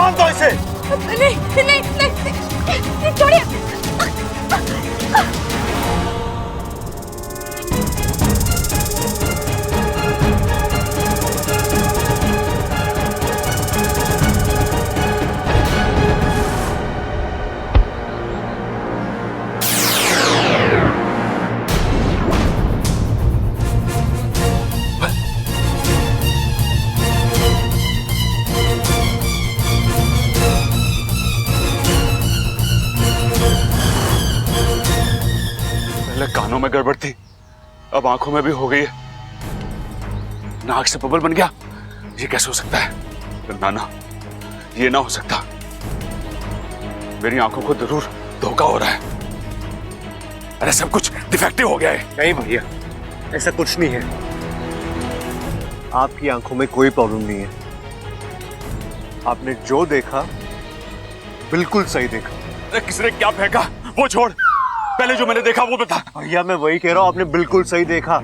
बांध दो इसे। नहीं नहीं नहीं, छोड़िए। पहले कानों में गड़बड़ थी, अब आंखों में भी हो गई है। नाक से बबल बन गया। ये कैसे हो सकता है? नाना, ये ना हो सकता। मेरी आंखों को जरूर धोखा हो रहा है। अरे सब कुछ डिफेक्टिव हो गया है। नहीं भैया, ऐसा कुछ नहीं है। आपकी आंखों में कोई प्रॉब्लम नहीं है। आपने जो देखा बिल्कुल सही देखा। अरे किसने क्या फेंका वो छोड़, पहले जो मैंने देखा वो बता। भैया मैं वही कह रहा हूं, आपने बिल्कुल सही देखा।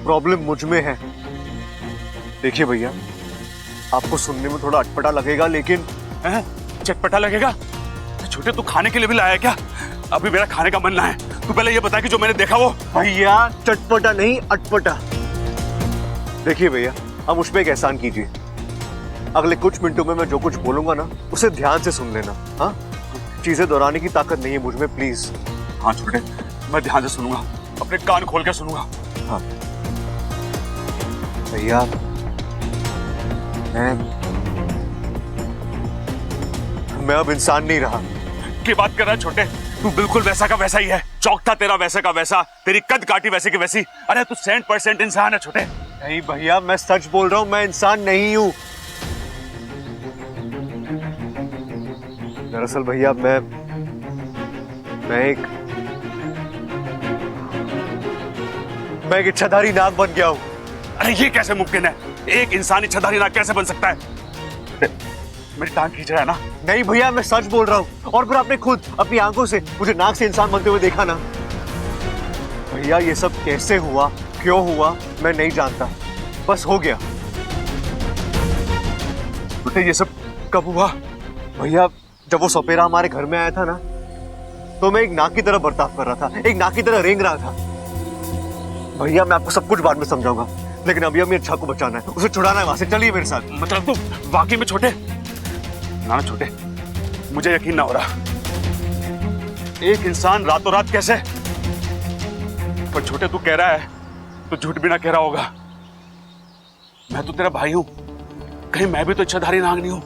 प्रॉब्लम मुझ में है। देखिए भैया, आपको सुनने में थोड़ा अटपटा लगेगा, लेकिन चटपटा लगेगा? छोटे तू खाने के लिए भी लाया है क्या? अभी मेरा खाने का मन ना है। तू पहले ये बता कि जो मैंने देखा वो। भैया चटपटा नहीं, अटपटा। देखिए भैया, अब मुझ पे एक एहसान कीजिए। अगले कुछ मिनटों में मैं जो कुछ बोलूंगा ना, उसे ध्यान से सुन लेना। हाँ, चीजें दोहराने की ताकत नहीं है मुझ में, प्लीज। हाँ छोटे, मैं ध्यान से सुनूंगा, अपने कान खोल के सुनूंगा। हाँ भैया, मैं अब इंसान नहीं रहा। की बात कर रहा है छोटे? तू बिल्कुल वैसा का वैसा ही है। चौक था तेरा वैसे का वैसा, तेरी कद काटी वैसे की वैसी। अरे तू 100% इंसान है छोटे। नहीं भैया, मैं सच बोल रहा हूं, मैं इंसान नहीं हूं। दरअसल भैया मैं एक इच्छाधारी नाग बन गया हूं। अरे ये कैसे मुमकिन है? एक इंसान इच्छाधारी नाग कैसे बन सकता है? मेरी टांग खींच रहा है ना? नहीं भैया, मैं सच बोल रहा हूं। और फिर आपने खुद अपनी आंखों से मुझे नाग से इंसान बनते हुए देखा ना। भैया ये सब कैसे हुआ, क्यों हुआ, मैं नहीं जानता, बस हो गया। बेटे ये सब कब हुआ? भैया जब वो सपेरा हमारे घर में आया था ना, तो मैं एक नाग की तरह बर्ताव कर रहा था, एक नाग की तरह रेंग रहा था। भैया मैं आपको सब कुछ बाद में समझाऊंगा, लेकिन अभी हमें अच्छा को बचाना है, उसे छुड़ाना है वहां से। चलिए मेरे साथ। मतलब तू वाकई में छोटे? ना छोटे, मुझे यकीन ना हो रहा। एक इंसान रातों रात कैसे? पर छोटे तू कह रहा है तो झूठ भी ना कह रहा होगा। मैं तो तेरा भाई हूं, कहीं मैं भी तो इच्छाधारी नाग नहीं हूं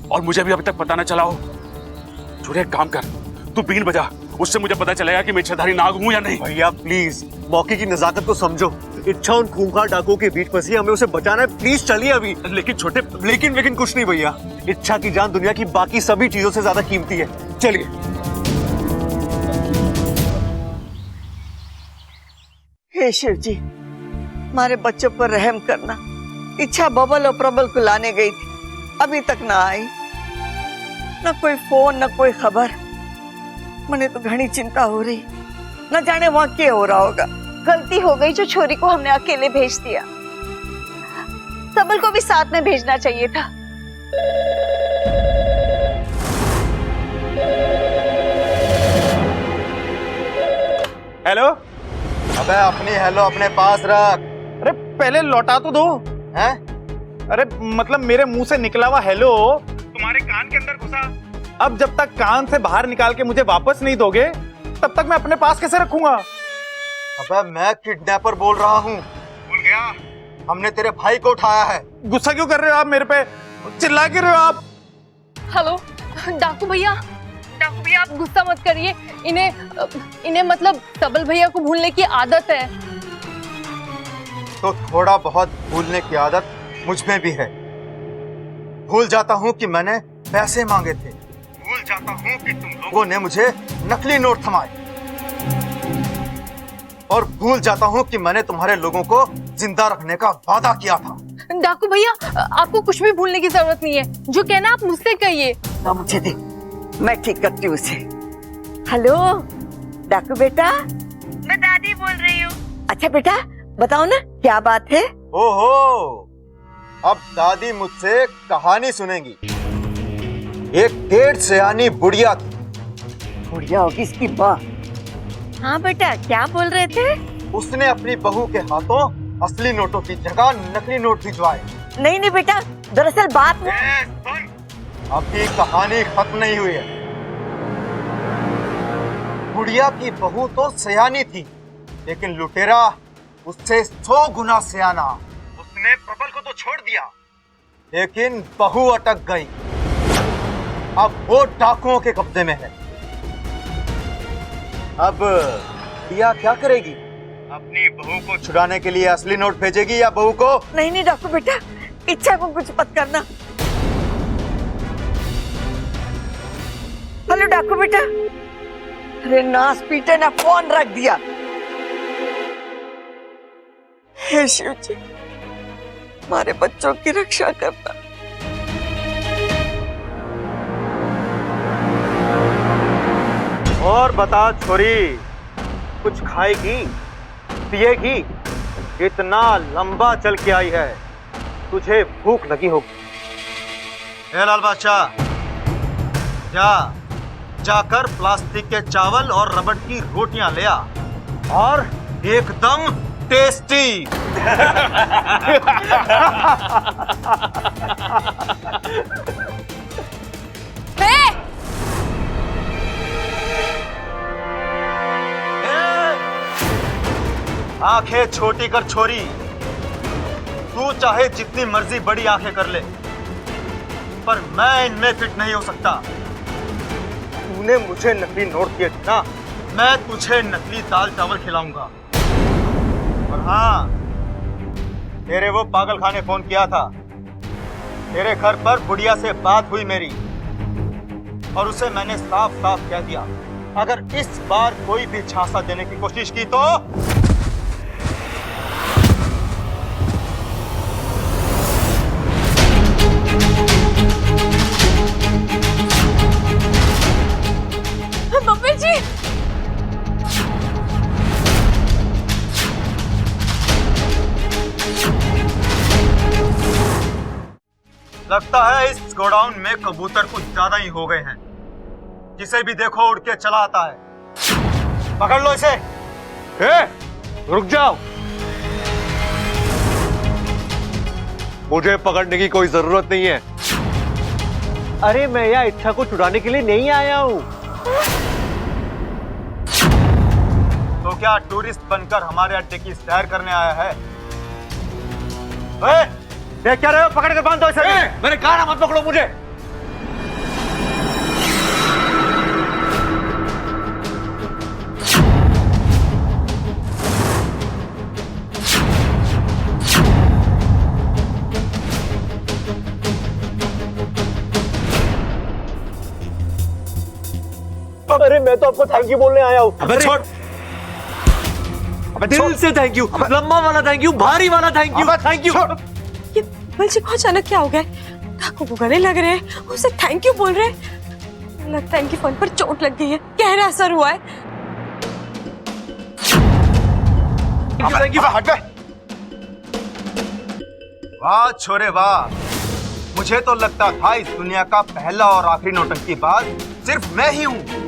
और मुझे भी अभी तक पता ना चला हो। छोटे एक काम कर, तू बीन बजा, उससे मुझे पता चलेगा कि मैं इच्छाधारी नाग हूं या नहीं। भैया प्लीज मौके की नजाकत को समझो। इच्छा उन खूंखार डाकुओं के बीच फंसी, हमें उसे बचाना है। प्लीज चलिए अभी। लेकिन छोटे, लेकिन कुछ नहीं भैया। इच्छा की जान दुनिया की बाकी सभी चीजों से ज्यादा कीमती है। चलिए। हे शिव जी, हमारे बच्चों पर रहम करना। इच्छा बबल और प्रबल को लाने गई थी, अभी तक ना आई। न कोई फोन, न कोई खबर। मुझे तो घनी चिंता हो रही, न जाने वहां क्या हो रहा होगा। गलती हो गई जो छोरी को हमने अकेले भेज दिया। सबल को भी साथ में भेजना चाहिए था। हेलो। अबे अपनी हेलो अपने पास रख। अरे पहले लौटा तो दो। हैं? अरे मतलब मेरे मुंह से निकला हुआ हेलो तुम्हारे कान के अंदर घुसा। अब जब तक कान से बाहर निकाल के मुझे वापस नहीं दोगे, तब तक मैं अपने पास कैसे रखूंगा? अबे मैं किडनैपर बोल रहा हूँ। भूल गया? हमने तेरे भाई को उठाया है। गुस्सा क्यों कर रहे हो आप मेरे पे? चिल्ला क्यों रहे हो आप? हेलो डाकू भैया, आप गुस्सा मत करिए। इन्हें मतलब सबल भैया को भूलने की आदत है। तो थोड़ा बहुत भूलने की आदत मुझ में भी है। भूल जाता हूँ कि मैंने पैसे मांगे थे, भूल जाता हूँ कि तुम लोगों ने मुझे नकली नोट थमाए, और भूल जाता हूँ कि मैंने तुम्हारे लोगों को जिंदा रखने का वादा किया था। डाकू भैया, आपको कुछ भी भूलने की जरूरत नहीं है। जो कहना आप मुझसे कहिए। ना मुझे दे, मैं ठीक करती हूँ उसे। हेलो डाकू बेटा, मैं दादी बोल रही हूँ। अच्छा बेटा बताओ ना क्या बात है। ओहो, अब दादी मुझसे कहानी सुनेंगी। एक डेढ़ सयानी बुढ़िया थी। बुढ़िया होगी इसकी माँ। हाँ बेटा, क्या बोल रहे थे? उसने अपनी बहू के हाथों असली नोटों की जगह नकली नोट भिजवाए। नहीं नहीं बेटा, दरअसल बात वो। अभी कहानी खत्म नहीं हुई है। बुढ़िया की बहू तो सयानी थी, लेकिन लुटेरा उससे 100 गुना सयाना। उसने प्रबल को तो छोड़ दिया, लेकिन बहू अटक गई। अब वो डाकुओं के कब्जे में है। अब दिया क्या करेगी? अपनी बहू को छुड़ाने के लिए असली नोट भेजेगी या बहू को? नहीं नहीं डाकू बेटा, इच्छा को कुछ मत करना। हेलो डाकू बेटा। अरे नास पीटे ने फोन रख दिया। हे शिव जी, हमारे बच्चों की रक्षा करना। और बता छोरी, कुछ खाएगी पिएगी? इतना लंबा चल के आई है, तुझे भूख लगी होगी। ए लाल बादशाह, जाकर प्लास्टिक के चावल और रबड़ की रोटियां ले आ, और एकदम टेस्टी। आंखें छोटी कर छोरी, तू चाहे जितनी मर्जी बड़ी आंखें कर ले, पर मैं इनमें फिट नहीं हो सकता। तूने मुझे नकली नोट दिए थे ना, मैं तुझे नकली दाल चावल खिलाऊंगा। और हाँ, तेरे वो पागल खाने फोन किया था। तेरे घर पर बुढ़िया से बात हुई मेरी, और उसे मैंने साफ साफ कह दिया, अगर इस बार कोई भी झांसा देने की कोशिश की तो मम्मी जी, लगता है इस गोडाउन में कबूतर कुछ ज्यादा ही हो गए हैं। जिसे भी देखो उड़ के चला आता है। पकड़ लो इसे। रुक जाओ, मुझे पकड़ने की कोई जरूरत नहीं है। अरे मैं यहाँ इच्छा को छुड़ाने के लिए नहीं आया हूँ। तो क्या टूरिस्ट बनकर हमारे अड्डे की सैर करने आया है? देख क्या रहे हो? पकड़ कर बांध दो इसे। मैंने कहा ना मत पकड़ो मुझे। अरे मैं तो आपको थैंक यू बोलने आया हूँ। अबे छोड़। दिल से थैंक यू, लंबा वाला थैंक यू, भारी वाला थैंक यू, थैंक यू। ये बल जी को अचानक क्या हो गया? डाकू को गले लग रहे हैं, उसे थैंक यू बोल रहे हैं। लगता है इनकी फोन पर चोट लग गई है, गहरा असर हुआ है। Thank you. हट बे। वाह छोरे वाह, मुझे तो लगता था इस दुनिया का पहला और आखिरी नौटंकी बाज सिर्फ मैं ही हूँ।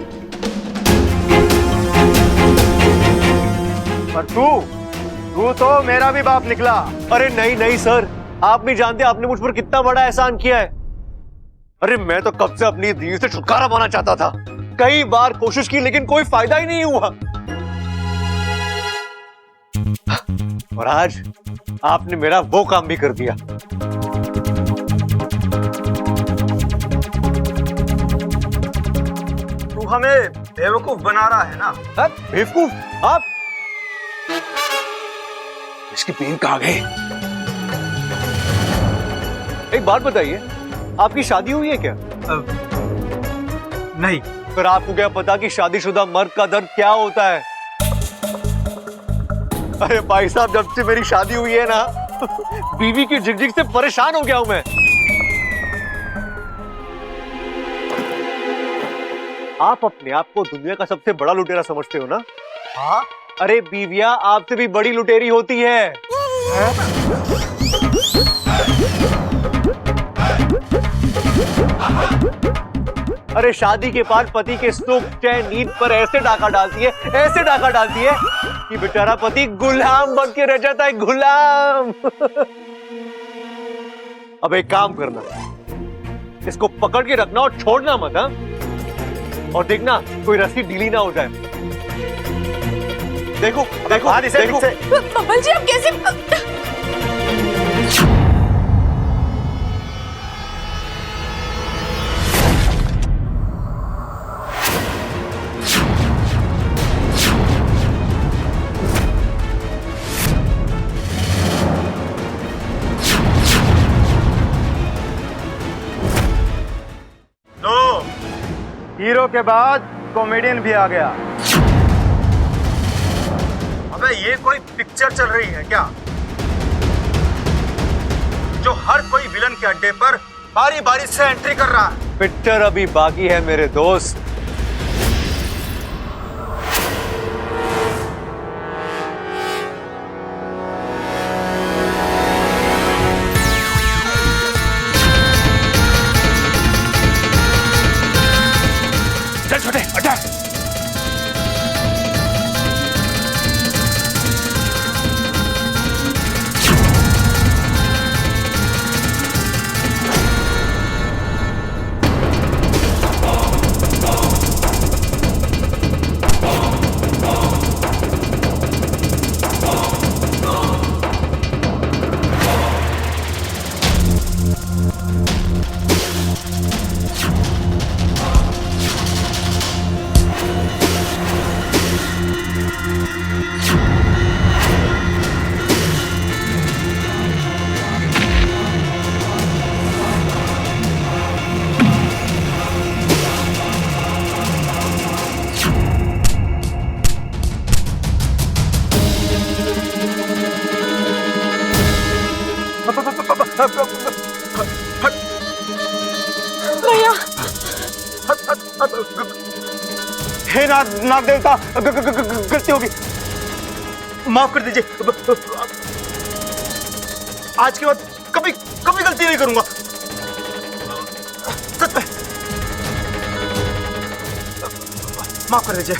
पर तू तो मेरा भी बाप निकला। अरे नहीं नहीं सर, आप भी जानते आपने मुझ पर कितना बड़ा एहसान किया है। अरे मैं तो कब से अपनी दीन से छुटकारा पाना चाहता था, कई बार कोशिश की, लेकिन कोई फायदा ही नहीं हुआ। और आज आपने मेरा वो काम भी कर दिया। तू हमें बेवकूफ बना रहा है ना? बेवकूफ आप? इसकी पेन कहाँ गई? एक बात बताइए, आपकी शादी हुई है क्या? नहीं। पर आपको क्या पता कि शादीशुदा मर्द का दर्द क्या होता है? अरे भाई साहब, जब से मेरी शादी हुई है ना, बीवी की झिकझिक से परेशान हो गया हूं मैं। आप अपने आप को दुनिया का सबसे बड़ा लुटेरा समझते हो ना? हाँ? अरे बीवियां आपसे भी बड़ी लुटेरी होती है। अरे शादी के बाद पति के सुख चैन नींद पर ऐसे डाका डालती है, ऐसे डाका डालती है कि बेचारा पति गुलाम बन के रह जाता है, गुलाम। अब एक काम करना, इसको पकड़ के रखना और छोड़ना मत, हाँ? और देखना कोई रस्सी ढीली ना हो जाए। देखो देखो देखो। बबल जी, आप कैसे? हीरो के बाद कॉमेडियन भी आ गया। अबे ये कोई पिक्चर चल रही है क्या, जो हर कोई विलन के अड्डे पर बारी बारी से एंट्री कर रहा है? पिक्चर अभी बाकी है मेरे दोस्त। चल छोटे, अटैक। भैया, हे नाग देवता, गलती होगी, माफ कर दीजिए। आज के बाद कभी कभी गलती नहीं करूंगा, सच में। माफ कर दीजिए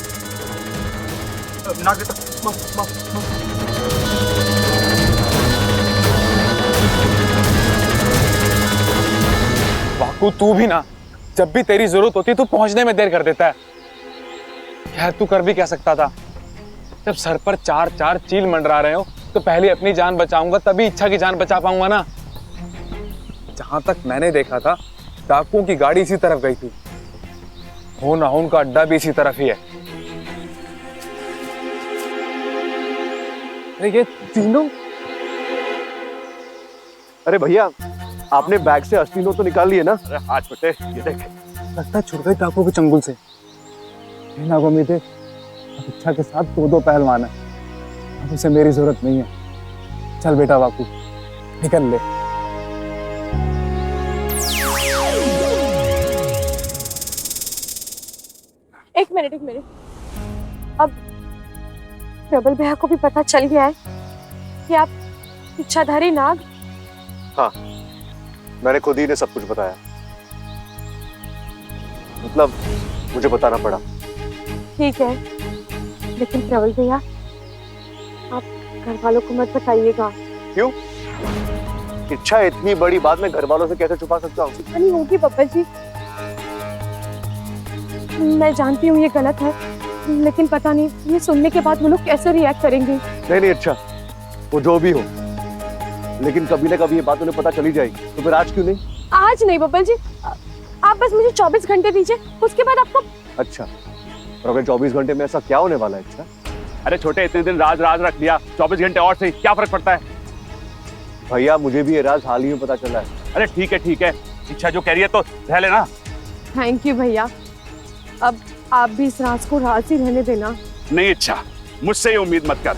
नाग देवता, माफ माफ माफ। वाकू, तू भी ना, जब भी तेरी जरूरत होती है तू पहुंचने में देर कर देता है। खैर, तू कर भी क्या सकता था। जब सर पर चार चार चील मंडरा रहे हो तो पहले अपनी जान बचाऊंगा, तभी इच्छा की जान बचा पाऊंगा ना। जहां तक मैंने देखा था, डाकुओं की गाड़ी इसी तरफ गई थी, हो ना हो उनका अड्डा भी इसी तरफ ही है। अरे ये तीनों, अरे भैया, आपने बैग से असली नोट तो निकाल लिए ना? अरे हाथ छोटे, ये देख। लगता है छुड़ गई डाकुओं के चंगुल से। नागोमी थे, इच्छा के साथ दो पहलवान है, अब उसे मेरी जरूरत नहीं है। चल बेटा वाकू, निकल ले। एक मिनट। अब प्रबल भैया को भी पता चल गया है कि आप इच्छाधारी नाग। हाँ, मैंने खुद ही ने सब कुछ बताया, मतलब मुझे बताना पड़ा। ठीक है, लेकिन प्रबल भैया, आप घर वालों को मत बताइएगा। क्यों? इच्छा इतनी बड़ी बात मैं घर वालों से कैसे छुपा सकता हूँ? नहीं होगी पापा जी, मैं जानती हूँ ये गलत है, लेकिन पता नहीं ये सुनने के बाद वो लोग कैसे रिएक्ट करेंगे। नहीं, अच्छा, वो जो भी हो, लेकिन कभी ना कभी ये बात उन्हें पता चली जाएगी, तो फिर आज क्यों नहीं? आज नहीं बब्बल जी, आप बस मुझे 24 घंटे दीजिए, उसके बाद आपको। अच्छा, और अगर 24 घंटे में ऐसा क्या होने वाला है? अच्छा, अरे छोटे, इतने दिन राज रख लिया, 24 घंटे और से क्या फर्क पड़ता है? भैया, मुझे भी ये राज हाल ही में पता चला है। अरे ठीक है, इच्छा जो कह रही है तो रह लेना। थैंक यू भैया, अब आप भी इस राज को राज ही रहने देना। नहीं इच्छा, मुझसे ये उम्मीद मत कर।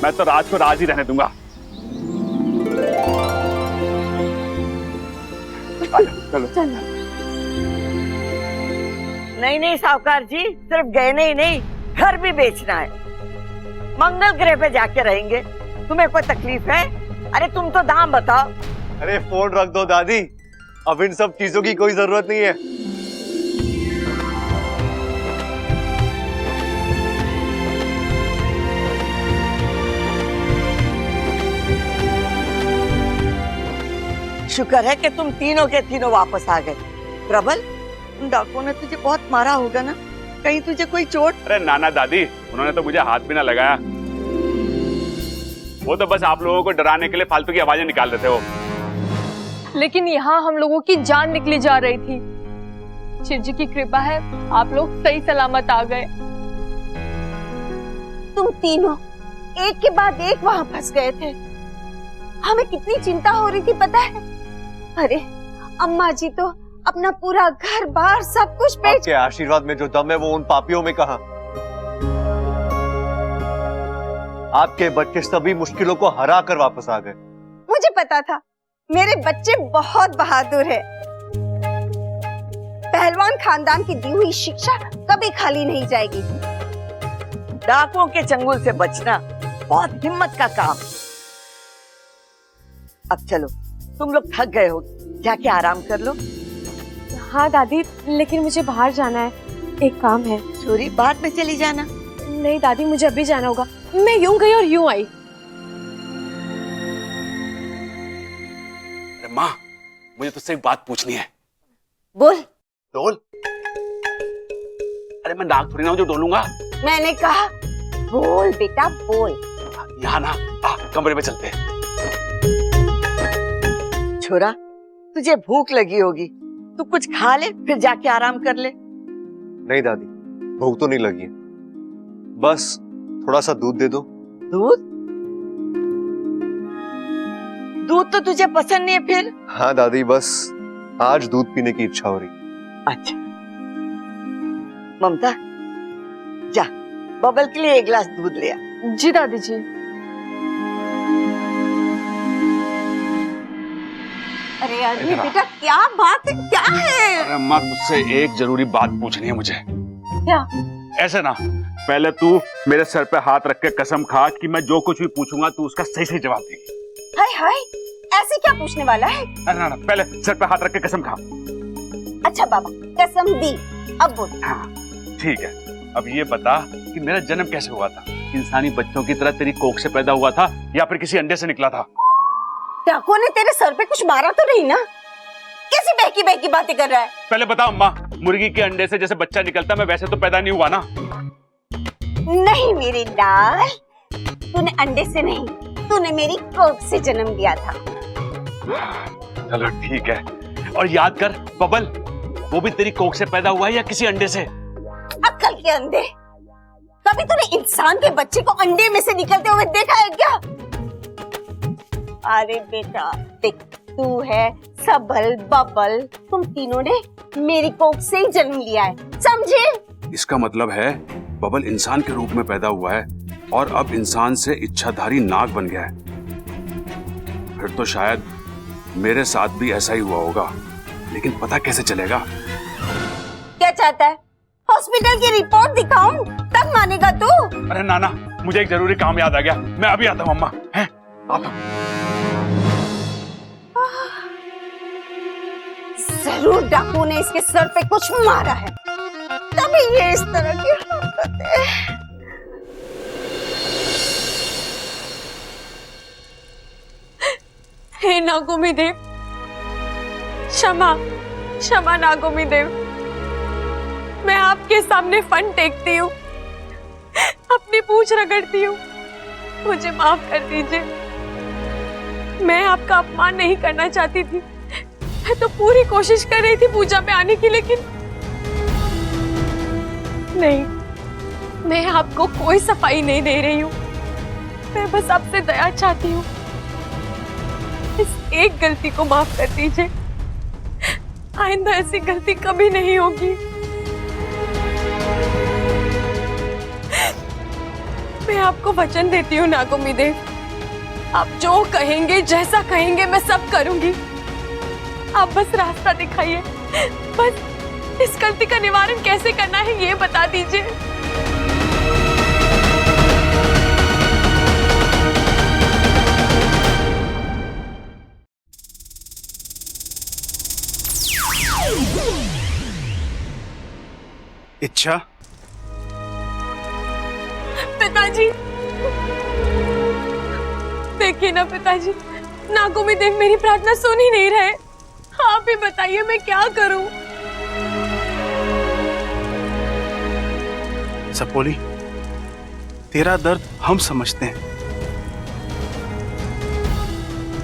मैं तो राज को राज ही रहने दूंगा। चलो। नहीं साहूकार जी, सिर्फ गहने ही नहीं, घर भी बेचना है। मंगल ग्रह पे जाके रहेंगे, तुम्हें कोई तकलीफ है? अरे तुम तो दाम बताओ। अरे फोन रख दो दादी, अब इन सब चीजों की कोई जरूरत नहीं है। शुक्र है कि तुम तीनों के तीनों वापस आ गए। प्रबल, उन डाकुओं ने तुझे बहुत मारा होगा ना? कहीं तुझे कोई चोट? अरे नाना दादी, उन्होंने तो मुझे हाथ भी ना लगाया। वो तो बस आप लोगों को डराने के लिए फालतू की आवाजें निकाल रहे थे वो। लेकिन यहाँ हम लोगों की जान निकली जा रही थी। शिव जी की कृपा है, आप लोग सही सलामत आ गए। तुम तीनों एक के बाद एक वहां फंस गए थे। हमें कितनी चिंता हो रही थी पता है? अरे अम्मा जी तो अपना पूरा घर बार सब कुछ बेच। आपके आशीर्वाद में जो दम है वो उन पापियों में कहाँ। आपके बच्चे सभी मुश्किलों को हरा कर वापस आ गए। मुझे पता था मेरे बच्चे बहुत बहादुर है। पहलवान खानदान की दी हुई शिक्षा कभी खाली नहीं जाएगी। डाकुओं के चंगुल से बचना बहुत हिम्मत का काम। अब चलो, तुम लोग थक गए हो, जाके आराम कर लो। हाँ दादी, लेकिन मुझे बाहर जाना है, एक काम है। छोरी, बाद में चली जाना। नहीं दादी, मुझे अभी जाना होगा। मैं यूं गई और यूं आई। अरे माँ, मुझे तुझसे एक बात पूछनी है। बोल। डोल। अरे मैं नाक थोड़ी ना हूं जो डोलूंगा। मैंने कहा बोल बेटा बोल। यहाँ ना, कमरे में चलते हैं। छोरा, तुझे भूख लगी होगी, तू कुछ खा ले फिर जाके आराम कर ले। नहीं दादी, भूख तो नहीं लगी है, बस थोड़ा सा दूध दे दो। दूध? दूध तो तुझे पसंद नहीं है फिर? हाँ दादी, बस आज दूध पीने की इच्छा हो रही। अच्छा ममता, जा बबल के लिए एक गिलास दूध ले आ। जी दादी जी। अरे अरे बेटा, क्या बात है, क्या है? अरे अम्मा, तुझसे एक जरूरी बात पूछनी है मुझे। क्या? ऐसे ना, पहले तू मेरे सर पे हाथ रख के कसम खा कि मैं जो कुछ भी पूछूंगा तू उसका सही सही जवाब देगी। हाय हाय, ऐसे क्या पूछने वाला है? अरे ना, पहले सर पे हाथ रख के कसम खा। अच्छा बाबा, कसम दी, अब बोल। हाँ ठीक है, अब ये बता कि मेरा जन्म कैसे हुआ था? इंसानी बच्चों की तरह तेरी कोख से पैदा हुआ था या फिर किसी अंडे से निकला था? डाकुओं ने तेरे सर पे कुछ मारा तो नहीं ना? कैसी बहकी बहकी बातें कर रहा है? पहले बता अम्मा, मुर्गी के अंडे से जैसे बच्चा निकलता मैं वैसे तो पैदा नहीं हुआ ना? नहीं मेरे लाल, तूने अंडे से नहीं, तूने मेरी कोख से जन्म लिया था। चलो ठीक है, और याद कर बबल, वो भी तेरी कोख से पैदा हुआ है या किसी अंडे से? अक्ल के अंधे, कभी तूने इंसान के बच्चे को अंडे में से निकलते हुए देखा है क्या? अरे बेटा देख, तू है सबल बबल, तुम तीनों ने मेरी कोख से ही जन्म लिया है, समझे? इसका मतलब है बबल इंसान के रूप में पैदा हुआ है और अब इंसान से इच्छाधारी नाग बन गया है। फिर तो शायद मेरे साथ भी ऐसा ही हुआ होगा, लेकिन पता कैसे चलेगा? क्या चाहता है? हॉस्पिटल की रिपोर्ट दिखाऊं तब मानेगा तू? अरे नाना, मुझे एक जरूरी काम याद आ गया, मैं अभी आता हूँ। अम्मा है, आता हूँ। जरूर डाकू ने इसके सर पे कुछ मारा है, तभी ये इस तरह की हरकत है। हे नागोमी देव, क्षमा क्षमा नागोमी देव, मैं आपके सामने फन टेकती हूँ, अपनी पूंछ रगड़ती हूँ, मुझे माफ कर दीजिए। मैं आपका अपमान नहीं करना चाहती थी, मैं तो पूरी कोशिश कर रही थी पूजा में आने की, लेकिन नहीं, मैं आपको कोई सफाई नहीं दे रही हूँ, मैं बस आपसे दया चाहती हूँ। इस एक गलती को माफ कर दीजिए, आइंदा ऐसी गलती कभी नहीं होगी। मैं आपको वचन देती हूँ नागोमी देव, आप जो कहेंगे, जैसा कहेंगे, मैं सब करूंगी। आप बस रास्ता दिखाइए, बस इस गलती का निवारण कैसे करना है ये बता दीजिए। इच्छा, पिताजी देखिए ना पिताजी, नागोमी देव मेरी प्रार्थना सुन ही नहीं रहे। आप ही बताइए मैं क्या करूं। सपोली, तेरा दर्द हम समझते हैं,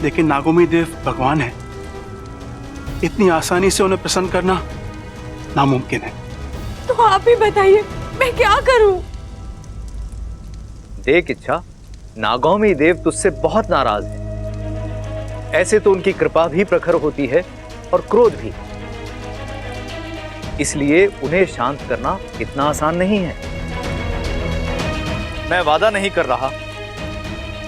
लेकिन नागोमी देव भगवान है, इतनी आसानी से उन्हें प्रसन्न करना नामुमकिन है। तो आप ही बताइए मैं क्या करूं। देख इच्छा, नागौमी देव तुझसे बहुत नाराज है। ऐसे तो उनकी कृपा भी प्रखर होती है और क्रोध भी, इसलिए उन्हें शांत करना इतना आसान नहीं है। मैं वादा नहीं कर रहा,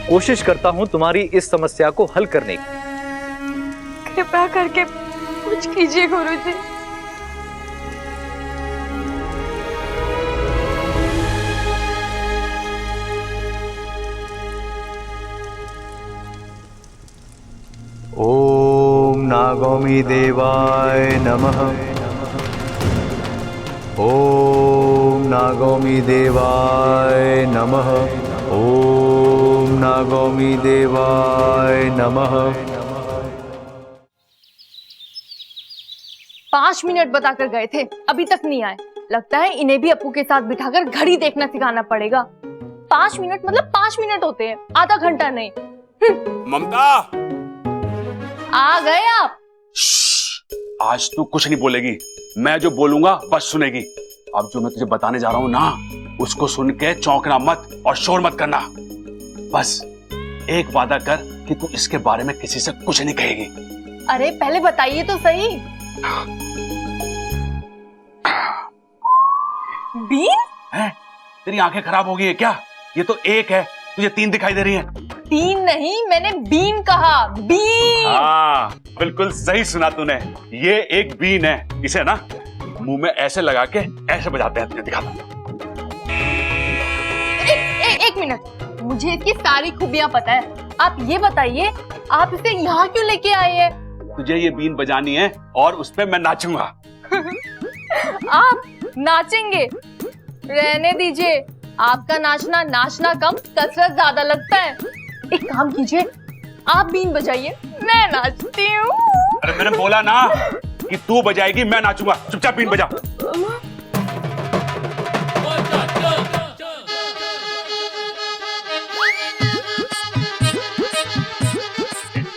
कोशिश करता हूं तुम्हारी इस समस्या को हल करने की। कृपा करके कुछ कीजिए गुरुजी। ओम नागौमी देवाय नमः। ओम नागौमी देवाय नमः। ओम नागौमी देवाय नमः। 5 मिनट बताकर गए थे, अभी तक नहीं आए। लगता है इन्हें भी अपू के साथ बिठाकर घड़ी देखना सिखाना पड़ेगा। 5 मिनट मतलब 5 मिनट होते हैं, आधा घंटा नहीं। ममता, आ गए आप। आज तू कुछ नहीं बोलेगी, मैं जो बोलूंगा बस सुनेगी। अब जो मैं तुझे बताने जा रहा हूं ना, उसको सुन के चौंकना मत और शोर मत करना। बस एक वादा कर कि तू इसके बारे में किसी से कुछ नहीं कहेगी। अरे पहले बताइए तो सही। बीन? है? तेरी आंखें खराब हो गई है क्या? ये तो एक है, तुझे 3 दिखाई दे रही है। 3 नहीं, मैंने बीन कहा। बीन। हाँ, बिल्कुल सही सुना तूने। ये एक बीन है, इसे ना मुंह में ऐसे लगा के ऐसे बजाते हैं। तुझे दिखाता हूं। एक मिनट, मुझे इसकी सारी खूबियां पता है। आप ये बताइए, आप इसे यहाँ क्यों लेके आए हैं? तुझे ये बीन बजानी है और उस पे मैं नाचूंगा। आप नाचेंगे? रहने दीजिए, आपका नाचना कम, कसरत ज्यादा लगता है। एक काम कीजिए, आप बीन बजाइए, मैं नाचती हूँ। अरे मैंने बोला ना कि तू बजाएगी, मैं नाचूंगा। चुपचाप बीन बजा।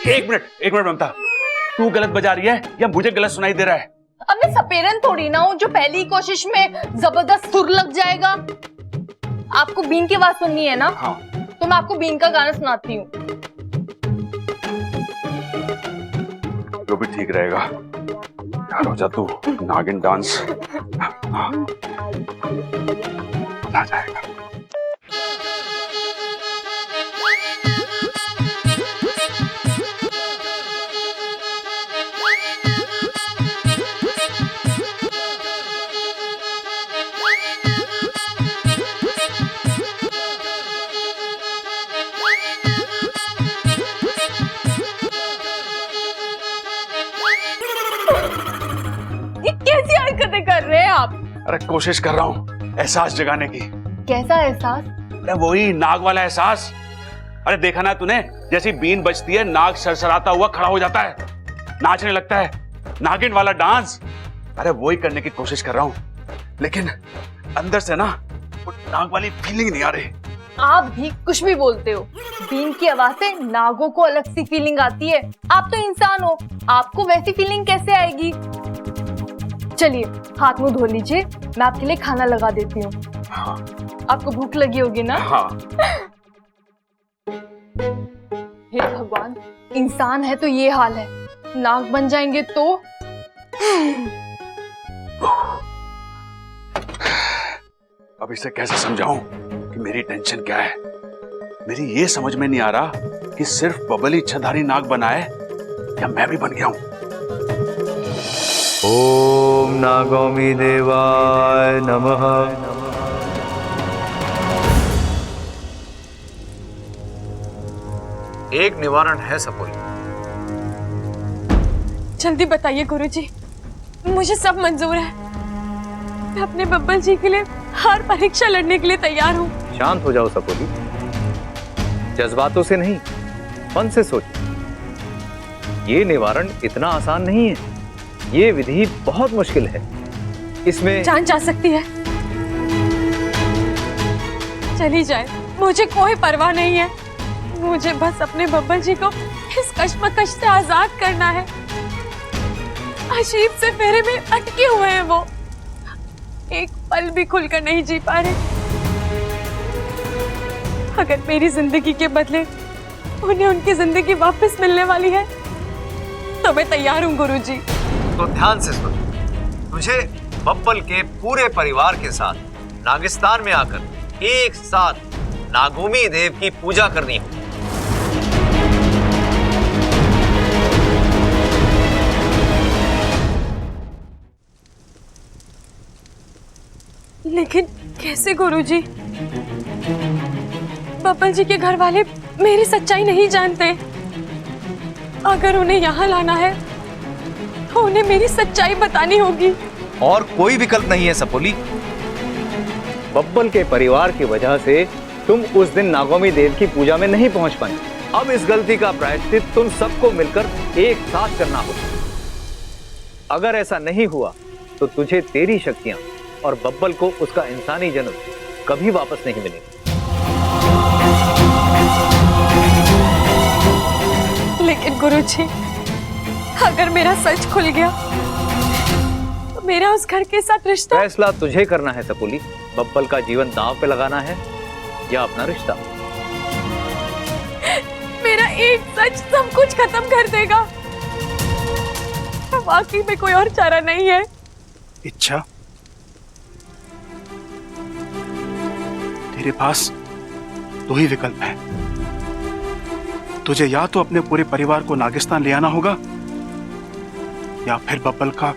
एक मिनट ममता, तू गलत बजा रही है या मुझे गलत सुनाई दे रहा है? अब मैं सपेरन थोड़ी ना हूँ जो पहली कोशिश में जबरदस्त सुर लग जाएगा। आपको बीन की आवाज सुननी है ना? हाँ। तो मैं आपको बीन का गाना सुनाती हूँ। जो भी ठीक रहेगा। यार हो जा तू, नागिन डांस आ जाएगा। ये कैसी हरकतें कर रहे हैं आप? अरे कोशिश कर रहा हूँ एहसास जगाने की। कैसा एहसास? अरे वही नाग वाला एहसास। अरे देखा ना तूने, जैसी बीन बजती है नाग सरसराता हुआ खड़ा हो जाता है, नाचने लगता है। नागिन वाला डांस। अरे वही करने की कोशिश कर रहा हूँ, लेकिन अंदर से ना वो नाग वाली फीलिंग नहीं आ रही। आप भी कुछ भी बोलते हो। बीन की आवाज से नागों को अलग सी फीलिंग आती है। आप तो इंसान हो, आपको वैसी फीलिंग कैसे आएगी? चलिए हाथ मुंह धो लीजिए, मैं आपके लिए खाना लगा देती हूँ। हाँ। आपको भूख लगी होगी ना? हाँ। हे भगवान, इंसान है तो ये हाल है, नाग बन जाएंगे तो? अब इसे कैसे समझाऊं कि मेरी टेंशन क्या है? मेरी ये समझ में नहीं आ रहा कि सिर्फ बबल ही इच्छाधारी नाग बना है या मैं भी बन गया हूं। ओम नागौमी देवाय नमः। एक निवारण है सपोली। जल्दी बताइए गुरुजी, मुझे सब मंजूर है। मैं अपने बब्बल जी के लिए हर परीक्षा लड़ने के लिए तैयार हूँ। शांत हो जाओ सपोली, जज्बातों से नहीं मन से सोचो। ये निवारण इतना आसान नहीं है, ये विधि बहुत मुश्किल है। इसमें जान जा सकती है, चली जाए, मुझे कोई परवाह नहीं है। मुझे बस अपने बब्बल जी को इस कश्मकश से आजाद करना है। अजीब से फेरे में अटके हुए हैं वो, एक पल भी खुलकर नहीं जी पा रहे। अगर मेरी जिंदगी के बदले उन्हें उनकी जिंदगी वापस मिलने वाली है तो मैं तैयार हूँ गुरुजी। तो ध्यान से सुन, तुझे बब्बल के पूरे परिवार के साथ नागिस्तान में आकर एक साथ नागोमी देव की पूजा करनी है। लेकिन कैसे गुरुजी? बब्बल जी के घर वाले मेरी सच्चाई नहीं जानते। अगर उन्हें यहाँ लाना है तो उन्हें मेरी सच्चाई बतानी होगी। और कोई विकल्प नहीं है सपोली। बब्बल के परिवार की वजह से तुम उस दिन नागोमी देव की पूजा में नहीं पहुंच पाए। अब इस गलती का प्रायश्चित तुम सबको मिलकर एक साथ करना होगा। अगर ऐसा नहीं हुआ तो तुझे तेरी शक्तियां और बब्बल को उसका इंसानी जन्म कभी वापस नहीं मिलेगा। लेकिन गुरुजी, अगर मेरा सच खुल गया तो मेरा उस घर के साथ रिश्ता। फैसला तुझे करना है सपोली, बब्बल का जीवन दांव पे लगाना है या अपना रिश्ता। मेरा एक सच सब कुछ खत्म कर देगा। वाकई में कोई और चारा नहीं है। इच्छा, तेरे पास दो ही विकल्प है। तुझे या तो अपने पूरे परिवार को नागिस्तान ले आना होगा या फिर बब्बल का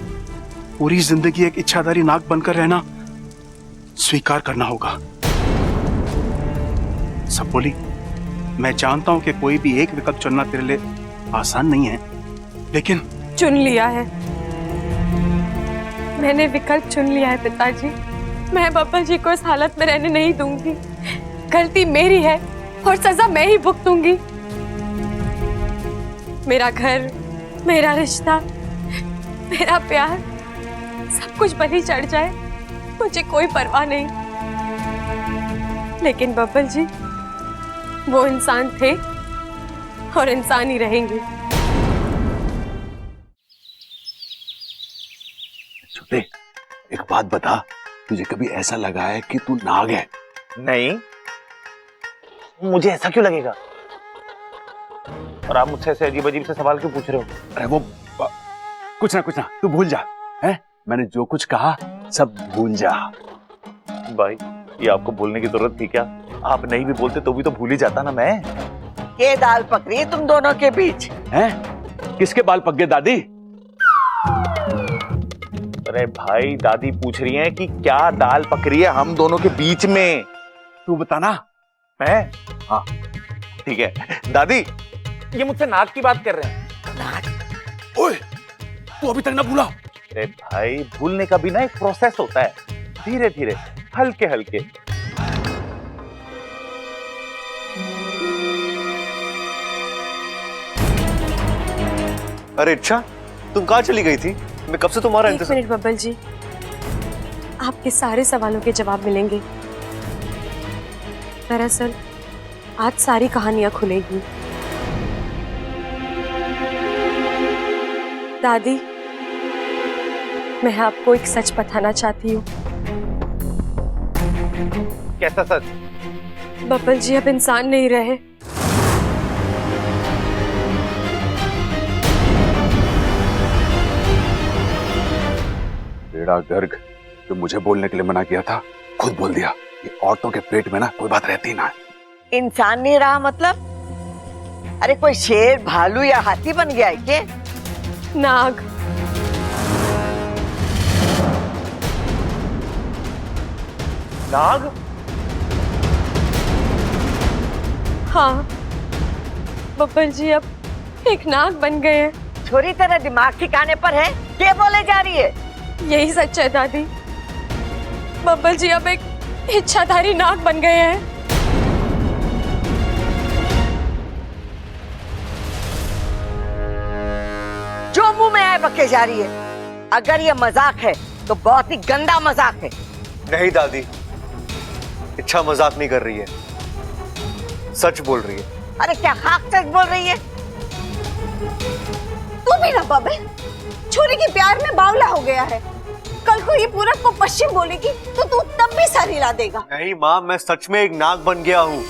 पूरी जिंदगी एक इच्छाधारी नाग बनकर रहना स्वीकार करना होगा। सपोली, मैं जानता हूं कि कोई भी एक विकल्प चुनना तेरे लिए आसान नहीं है, लेकिन चुन लिया है, मैंने विकल्प चुन लिया है पिताजी। मैं बब्बल जी को इस हालत में रहने नहीं दूंगी। गलती मेरी है और सजा मैं ही भुगतूंगी। मेरा घर, मेरा रिश्ता, मेरा प्यार, सब कुछ बलि चढ़ जाए, मुझे कोई परवाह नहीं। लेकिन बब्बल जी वो इंसान थे और इंसान ही रहेंगे। छोटे, एक बात बता, तुझे कभी ऐसा लगा है कि तू नाग है? नहीं, मुझे ऐसा क्यों लगेगा? और आप मुझसे ऐसे अजीब अजीब से सवाल क्यों पूछ रहे हो? अरे वो कुछ ना तू भूल जा। है, मैंने जो कुछ कहा सब भूल जा। भाई, ये आपको बोलने की जरूरत थी क्या? आप नहीं भी बोलते तो भी तो भूल ही जाता ना मैं। ये दाल पकड़ी है तुम दोनों के बीच। हैं? किसके बाल पक गए दादी? अरे भाई, दादी पूछ रही हैं कि क्या दाल पक रही है हम दोनों के बीच में। तू बताना। मैं? हाँ ठीक है। दादी, ये मुझसे नाग की बात कर रहे हैं। ओए, तू अभी तक ना भूला? अरे भाई, भूलने का भी ना एक प्रोसेस होता है, धीरे धीरे, हल्के हल्के। अरे इच्छा, तुम कहाँ चली गई थी? मैं कब से तुम्हारा एक इंतजार। मिनट बब्बल जी, आपके सारे सवालों के जवाब मिलेंगे। दरअसल आज सारी कहानियां खुलेगी। दादी, मैं आपको एक सच बताना चाहती हूँ। कैसा सच? बब्बल जी अब इंसान नहीं रहे। बेड़ा गर्ग, तो मुझे बोलने के लिए मना किया था, खुद बोल दिया। ये औरतों के पेट में ना कोई बात रहती ना है। इंसान नहीं रहा मतलब? अरे कोई शेर, भालू या हाथी बन गया है क्या? नाग। नाग? हाँ, बब्बल जी अब एक नाग बन गए हैं। छोरी तेरा दिमाग ठिकाने पर है? क्या बोले जा रही है? यही सच है दादी। बब्बल जी अब एक इच्छाधारी नाग बन गए हैं। जो मुंह में आए बके जा रही है। अगर ये मजाक है तो बहुत ही गंदा मजाक है। नहीं दादी, इच्छा मजाक नहीं कर रही है, सच बोल रही है। अरे क्या खाक सच बोल रही है? तू भी ना बबल, छोरी के प्यार में बावला हो गया है। कल को ये पूरब को पश्चिम बोलेगी तो तू तब भी सर हिला देगा। नहीं माँ, मैं सच में एक नाग बन गया हूँ।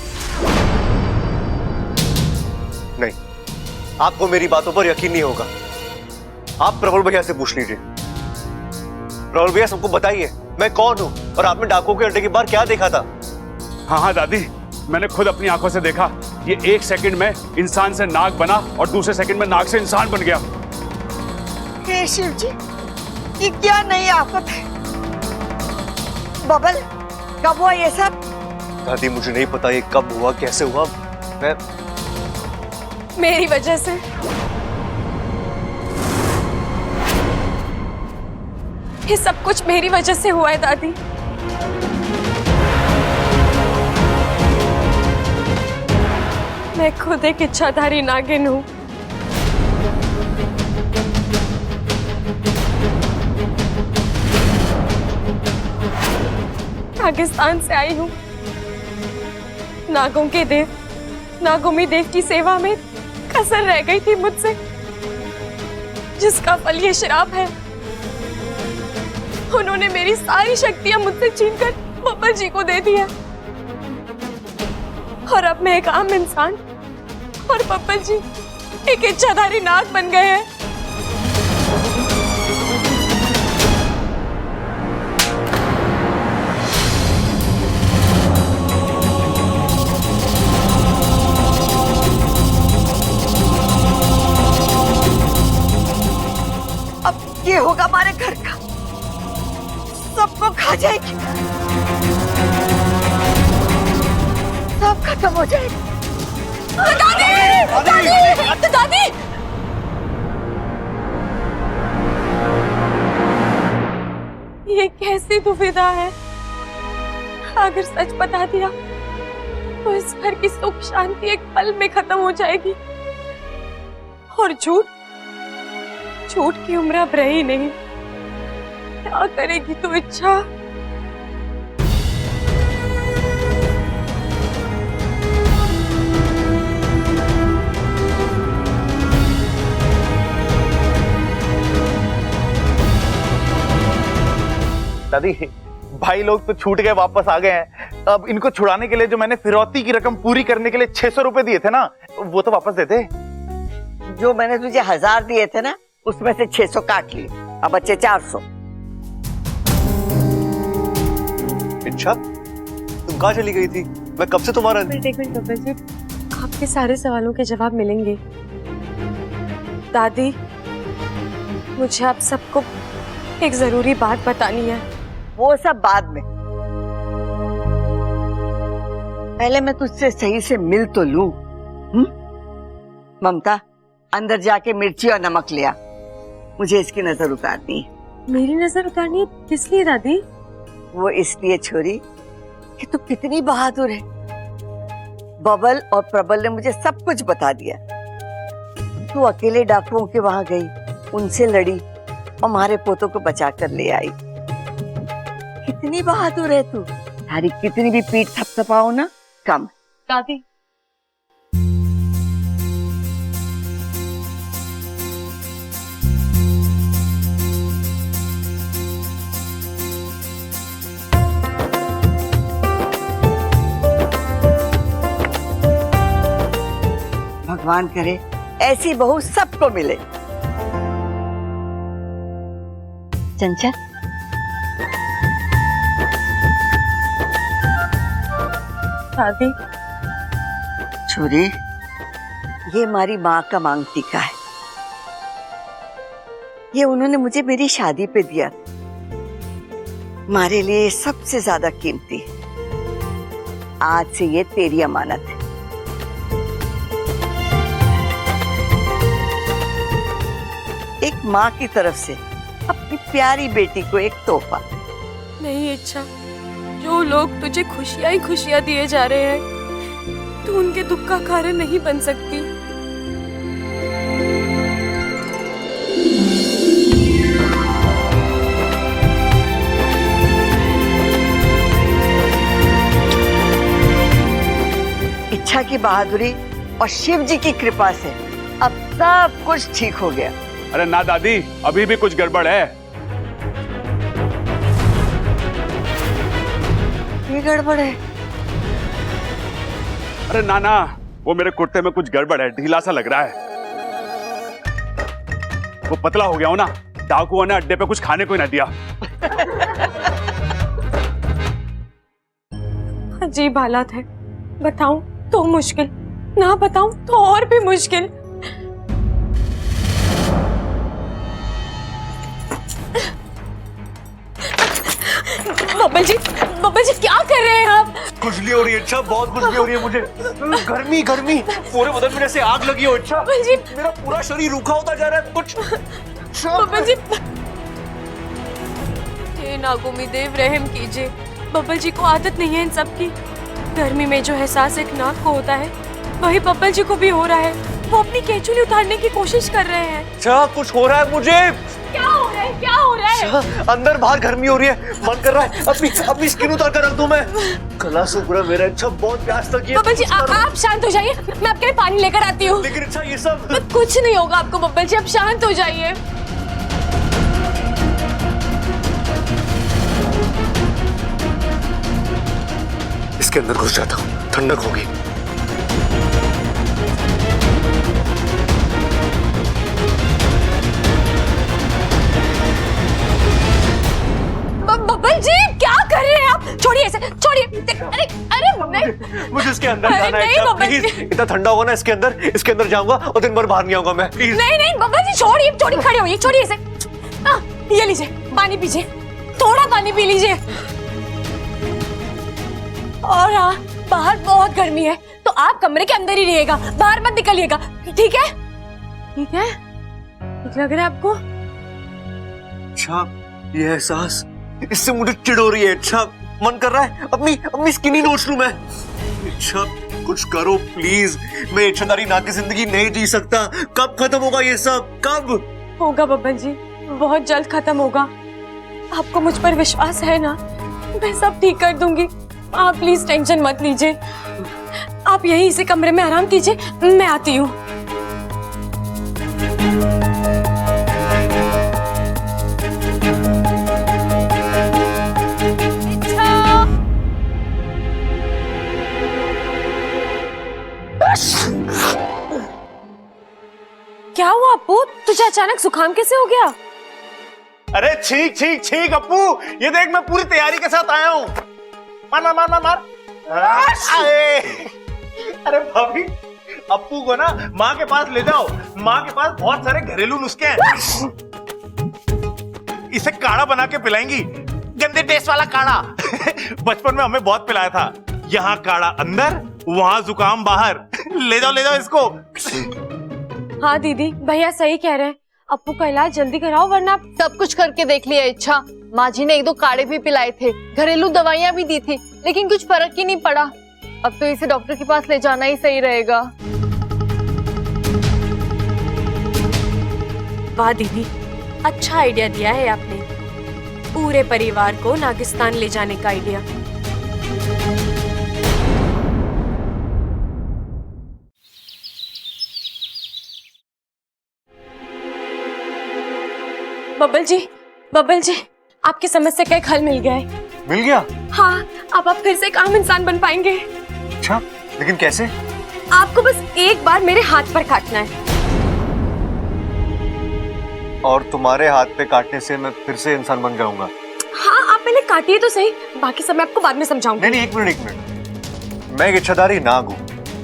नहीं, आपको मेरी बातों पर यकीन नहीं होगा। आप प्रबल भैया से पूछ लीजिए। प्रबल भैया सबको बताइए मैं कौन हूँ और आपने डाकुओं के अड्डे के बाहर क्या देखा था। हाँ हाँ दादी, मैंने खुद अपनी आंखों से देखा। ये 1 सेकंड में इंसान से नाग बना और दूसरे सेकंड में नाग से इंसान बन गया। हे शिव जी, ये क्या नई आफत है? बबल, कब हुआ ये सब? दादी मुझे नहीं पता ये कब हुआ, कैसे हुआ। मैं मेरी वजह से। ये सब कुछ मेरी वजह से हुआ है दादी। मैं खुद एक इच्छाधारी नागिन हूँ। पाकिस्तान से आई हूँ। नागों के देव नागोमी देव की सेवा में कसर रह गई थी मुझसे, जिसका फल ये श्राप है। उन्होंने मेरी सारी शक्तियां मुझसे छीनकर बब्बल जी को दे दिया और अब मैं एक आम इंसान और बब्बल जी एक इच्छाधारी नाग बन गए हैं। अब ये होगा हमारे घर का, सबको खा जाएगी, सब खत्म हो जाएगा। दादी! दादी! दादी! ये कैसी दुविधा है? अगर सच बता दिया तो इस घर की सुख शांति एक पल में खत्म हो जाएगी और झूठ की उम्र अब रही नहीं। क्या करेगी तू इच्छा? दादी, भाई लोग तो छूट गए, वापस आ गए हैं। अब इनको छुड़ाने के लिए जो मैंने फिरौती की रकम पूरी करने के लिए 600 रुपए दिए थे ना, वो तो वापस देते। जो मैंने तुझे 1000 दिए थे ना, उसमें से 600 काट लिए, अब बचे 400। इच्छा, तुम कहाँ चली गई थी? मैं कब से तुम्हारा एक मिनट बब्बल जी, आपके सारे सवालों के जवाब मिलेंगे। दादी, मुझे आप सबको एक जरूरी बात बतानी है। वो सब बाद में, पहले मैं तुझसे सही से मिल तो लूं। ममता, अंदर जाके मिर्ची और नमक ले आ, मुझे इसकी नजर उतारनी है। मेरी नजर उतारनी है? किस लिए दादी? वो इसलिए छोरी कि तू कितनी बहादुर है। बबल और प्रबल ने मुझे सब कुछ बता दिया। तू अकेले डाकुओं के वहां गई, उनसे लड़ी और हमारे पोतों को बचा कर ले आई। कितनी बहादुर है तू। तारी कितनी भी पीठ थपथपाओ ना, कम। दादी, भगवान करे ऐसी बहू सबको मिले। चंचल, दादी, छोरी, ये हमारी माँ का मांग टीका है। ये उन्होंने मुझे मेरी शादी पे दिया, हमारे लिए सबसे ज्यादा कीमती है। आज से ये तेरी अमानत है। एक माँ की तरफ से अपनी प्यारी बेटी को एक तोहफा। नहीं इच्छा, जो लोग तुझे खुशियां ही खुशियां दिए जा रहे हैं, तू उनके दुख का कारण नहीं बन सकती। इच्छा की बहादुरी और शिव जी की कृपा से अब सब कुछ ठीक हो गया। अरे ना दादी, अभी भी कुछ गड़बड़ है। ये गड़बड़ है? अरे ना, वो मेरे कुर्ते में कुछ गड़बड़ है, ढीला सा लग रहा है। वो पतला हो गया हो ना, डाकुओं ने अड्डे पे कुछ खाने को ही ना दिया। अजीब हालात है, बताऊं तो मुश्किल, ना बताऊं तो और भी मुश्किल। बब्बल जी क्या कर रहे हैं आप? खुजली हो रही है इच्छा, बहुत खुजली हो रही है मुझे। गर्मी पूरे बदन में जैसे आग लगी हो इच्छा। बब्बल जी, मेरा पूरा शरीर रूखा होता जा रहा है कुछ। बब्बल जी, हे नागोमी देव रहम कीजिए। बब्बल जी को आदत नहीं है इन सब की। गर्मी में जो एहसास एक नाग को होता है, वही बब्बल जी को भी हो रहा है। वो अपनी केचुली उतारने की कोशिश कर रहे हैं। अच्छा कुछ हो रहा है मुझे। क्या हो रहा है? क्या हो रहा है? अच्छा, अंदर बाहर गर्मी हो रही है, मन कर रहा है अपनी स्किन उतार कर रख दूं मैं। गला से पूरा मेरा अच्छा बहुत प्यास लगी है। बब्बल जी आप शांत हो जाइए, मैं आपके लिए पानी लेकर आती हूँ। लेकिन अच्छा ये सब कुछ नहीं होगा आपको बब्बल जी, आप शांत हो जाइए। इसके अंदर घुस जाता हूँ, ठंडक होगी। बब्बल जी क्या कर रहे हैं आप? छोड़िए इसे, छोड़िए। अरे नहीं, मुझे इसके अंदर अरे जाना है नहीं, इच्छा, बब्बल प्लीज। जी। इतना ठंडा होगा ना इसके अंदर जाऊंगा और दिन भर बाहर नहीं आऊंगा मैं, प्लीज। नहीं बब्बल जी छोड़िए, खड़े होइए, छोड़िए इसे। ये लीजिए पानी पीजिए, थोड़ा पानी पी लीजिए। और हाँ, बाहर बहुत गर्मी है, तो आप कमरे के अंदर ही रहिएगा, बाहर मत निकलिएगा, ठीक है? ठीक है, ठीक लग रहा है आपको? अच्छा ये एहसास, इससे मुझे चिढ़ हो रही है। अच्छा मन कर रहा है अपनी स्किन ही नोच लूं मैं। अच्छा कुछ करो प्लीज, मैं इच्छाधारी नाग की जिंदगी नहीं जी सकता। कब खत्म होगा ये सब, कब होगा बब्बल जी, बहुत जल्द खत्म होगा। आपको मुझ पर विश्वास है ना? मैं सब ठीक कर दूंगी, आप प्लीज टेंशन मत लीजिए। आप यहीं इसी कमरे में आराम कीजिए, मैं आती हूँ। क्या हुआ अप्पू, तुझे अचानक जुकाम कैसे हो गया? अरे छीक अप्पू, ये देख मैं पूरी तैयारी के साथ आया हूँ। मार। अरे भाभी, अप्पू को ना माँ के पास ले जाओ, माँ के पास बहुत सारे घरेलू नुस्खे हैं। इसे काढ़ा बना के पिलाएंगी, गंदे टेस्ट वाला काढ़ा। बचपन में हमें बहुत पिलाया था। यहाँ काढ़ा अंदर, वहाँ जुकाम बाहर। ले जाओ इसको। हाँ दीदी, भैया सही कह रहे हैं, अप्पू का इलाज जल्दी कराओ वरना। सब कुछ करके देख लिया इच्छा, माँ जी ने 1-2 काढ़े भी पिलाए थे, घरेलू दवाइयाँ भी दी थी, लेकिन कुछ फर्क ही नहीं पड़ा। अब तो इसे डॉक्टर के पास ले जाना ही सही रहेगा। वाह दीदी, अच्छा आइडिया दिया है आपने, पूरे परिवार को नागिस्तान ले जाने का आइडिया। बब्बल जी, आपकी समस्या का एक हल मिल गया है। मिल गया? हाँ, अब आप फिर से एक आम इंसान बन पाएंगे। अच्छा लेकिन कैसे? आपको बस एक बार मेरे हाथ पर काटना है। और तुम्हारे हाथ पे काटने से मैं फिर से इंसान बन जाऊंगा? हाँ, आप पहले काटिए तो सही, बाकी सब मैं आपको बाद में समझाऊंगी। नहीं, एक मिनट। मैं एक इच्छाधारी नाग हूँ,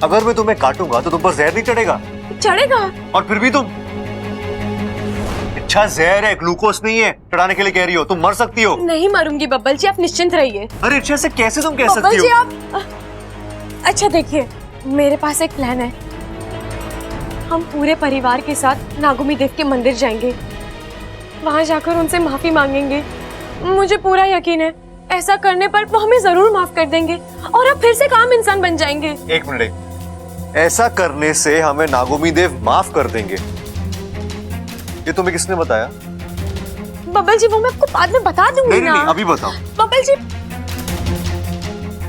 अगर मैं तुम्हें काटूंगा तो तुम पर जहर नहीं चढ़ेगा? चढ़ेगा। और फिर भी तुम, इच्छा जहर है, ग्लूकोज नहीं है, चढ़ाने के लिए कह रही हो, तुम मर सकती हो। नहीं मरूंगी बब्बल जी, आप निश्चिंत रहिए। अरे इच्छा से कैसे तुम कह सकती बब्बल हो? जी आप, अच्छा देखिए, मेरे पास एक प्लान है। हम पूरे परिवार के साथ नागोमी देव के मंदिर जाएंगे, वहां जाकर उनसे माफी मांगेंगे। मुझे पूरा यकीन है ऐसा करने पर वो हमें जरूर माफ कर देंगे और अब फिर से काम इंसान बन जाएंगे। एक मिनट, ऐसा करने से हमें नागोमी देव माफ कर देंगे, ये तुम्हें किसने बताया? बब्बल जी वो मैं आपको बाद में बता दूंगी नहीं, ना। नहीं, अभी बताओ। बब्बल जी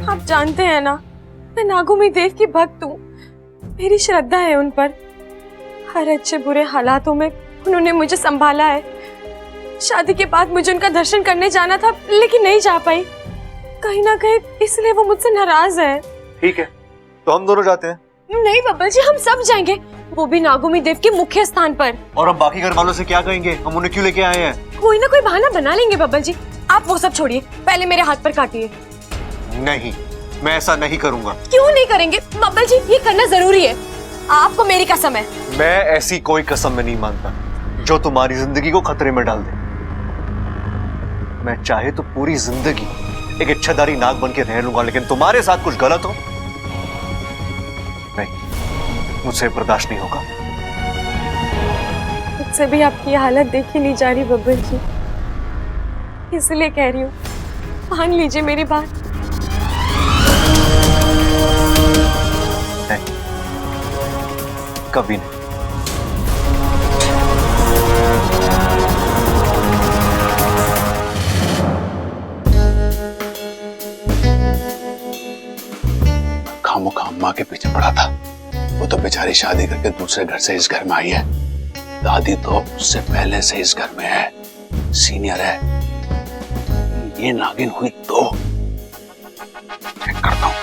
आप जानते हैं ना, मैं नागोमी देव की भक्त हूँ, मेरी श्रद्धा है उन पर। हर अच्छे बुरे हालातों में उन्होंने मुझे संभाला है। शादी के बाद मुझे उनका दर्शन करने जाना था लेकिन नहीं जा पाई, कहीं ना कहीं इसलिए वो मुझसे नाराज है। ठीक है, तो हम दोनों जाते हैं। नहीं बब्बल जी, हम सब जाएंगे, वो भी नागोमी देव के मुख्य स्थान पर। और हम बाकी घर वालों से क्या कहेंगे? हम उन्हें क्यों लेके आए हैं? कोई ना कोई बहाना बना लेंगे बब्बल जी, आप वो सब छोड़िए, पहले मेरे हाथ पर काटिए। नहीं, मैं ऐसा नहीं करूंगा। क्यों नहीं करेंगे बब्बल जी, ये करना जरूरी है, आपको मेरी कसम है। मैं ऐसी कोई कसम में नहीं मानता जो तुम्हारी जिंदगी को खतरे में डाल दे। मैं चाहे तो पूरी जिंदगी एक इच्छाधारी नाग बन के रह लूंगा, लेकिन तुम्हारे साथ कुछ गलत हो नहीं, मुझसे बर्दाश्त नहीं होगा। मुझसे भी आपकी हालत देखी नहीं जा रही बब्बल जी, इसलिए कह रही हूँ, मान लीजिए मेरी बात। नहीं, कभी नहीं। खामोखा अम्मा के पीछे पड़ा था, वो तो बेचारी शादी करके दूसरे घर से इस घर में आई है। दादी तो उससे पहले से इस घर में है, सीनियर है। ये नागिन हुई तो चेक करता हूं।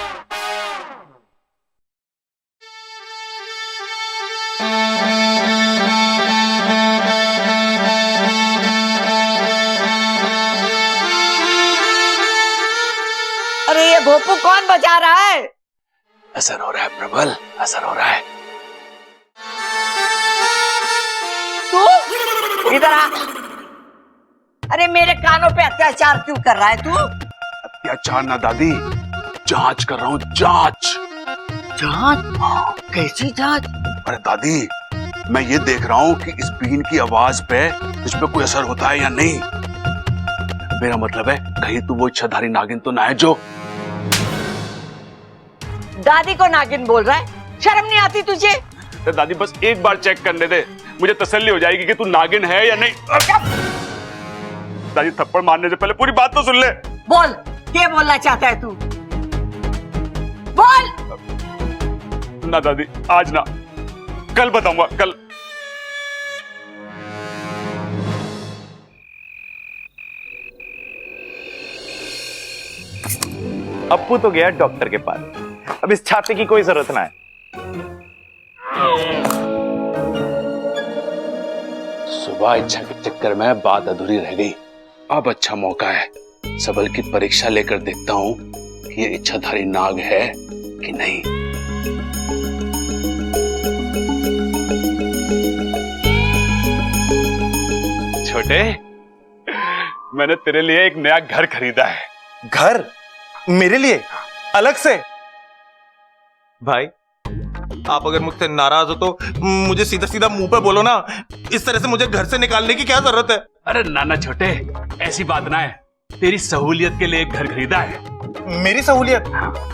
अरे ये भोपू कौन बजा रहा है? असर हो रहा है प्रबल, असर हो रहा है। तू इधर आ। अरे मेरे कानों पे अत्याचार क्यों कर रहा है तू? अत्याचार ना दादी, जांच कर रहा हूँ, जांच। जांच? कैसी जांच? अरे दादी, मैं ये देख रहा हूँ कि इस बीन की आवाज पे तुझ पे कोई असर होता है या नहीं। मेरा मतलब है कहीं तू वो इच्छाधारी नागिन तो ना है जो। दादी को नागिन बोल रहा है? शर्म नहीं आती तुझे? तो दादी बस एक बार चेक करने दे, मुझे तसल्ली हो जाएगी कि तू नागिन है या नहीं। दादी थप्पड़ मारने से पहले पूरी बात तो सुन ले। बोल, क्या बोलना चाहता है तू? बोल। ना दादी, आज ना, कल बताऊंगा, कल। अप्पू तो गया डॉक्टर के पास, अब इस छाते की कोई जरूरत ना है। सुबह इच्छा के चक्कर में बात अधूरी रह गई, अब अच्छा मौका है, सबल की परीक्षा लेकर देखता हूं कि ये इच्छाधारी नाग है कि नहीं। छोटे, मैंने तेरे लिए एक नया घर खरीदा है। घर? मेरे लिए अलग से? भाई आप अगर मुझसे नाराज हो तो मुझे सीधा सीधा मुंह पे बोलो ना, इस तरह से मुझे घर से निकालने की क्या जरूरत है? अरे नाना छोटे, ऐसी बात ना है, तेरी सहूलियत के लिए एक घर खरीदा है। मेरी सहूलियत?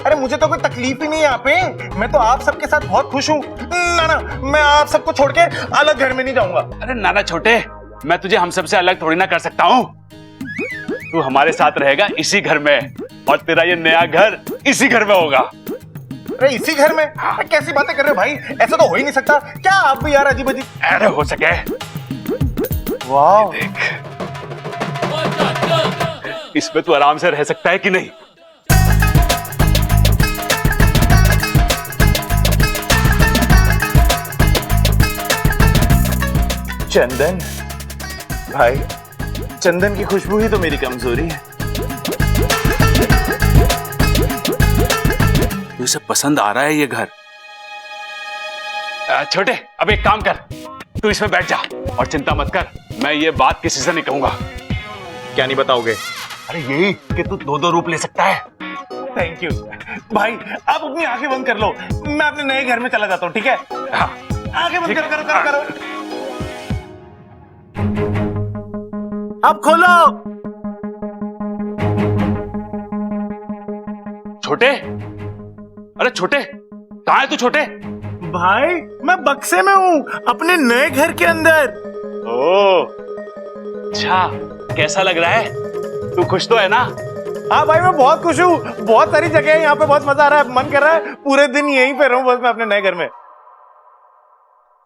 अरे मुझे तो कोई तकलीफ ही नहीं है यहाँ पे, मैं तो आप सबके साथ बहुत खुश हूँ। ना, मैं आप सबको छोड़ के अलग घर में नहीं जाऊंगा। अरे नाना छोटे, मैं तुझे हम सबसे अलग थोड़ी ना कर सकता हूँ। तू हमारे साथ रहेगा इसी घर में, और तेरा ये नया घर इसी घर में होगा। अरे इसी घर में? कैसी बातें कर रहे हो भाई, ऐसा तो हो ही नहीं सकता। क्या आप भी यार अजीब अजीब। अरे हो सके। वाह, देख, इसमें तू आराम से रह सकता है कि नहीं? चंदन भाई, चंदन की खुशबू ही तो मेरी कमजोरी है। तुझे पसंद आ रहा है ये घर? छोटे, अब एक काम कर, तू इसमें बैठ जा और चिंता मत कर, मैं ये बात किसी से नहीं कहूंगा। क्या नहीं बताओगे? अरे यही कि तू दो दो रूप ले सकता है। थैंक यू भाई, आप अपनी आंखें बंद कर लो, मैं अपने नए घर में चला जाता हूँ, ठीक है? हाँ, आंखें बंद करो। अब खोलो। छोटे, अरे छोटे, कहाँ है तू छोटे? भाई मैं बक्से में हूँ, अपने नए घर के अंदर। ओ, अच्छा, कैसा लग रहा है? तू खुश तो है ना? हाँ भाई मैं बहुत खुश हूँ, बहुत सारी जगह है यहाँ पे, बहुत मजा आ रहा है, मन कर रहा है पूरे दिन यहीं पे रहूं बस मैं अपने नए घर में।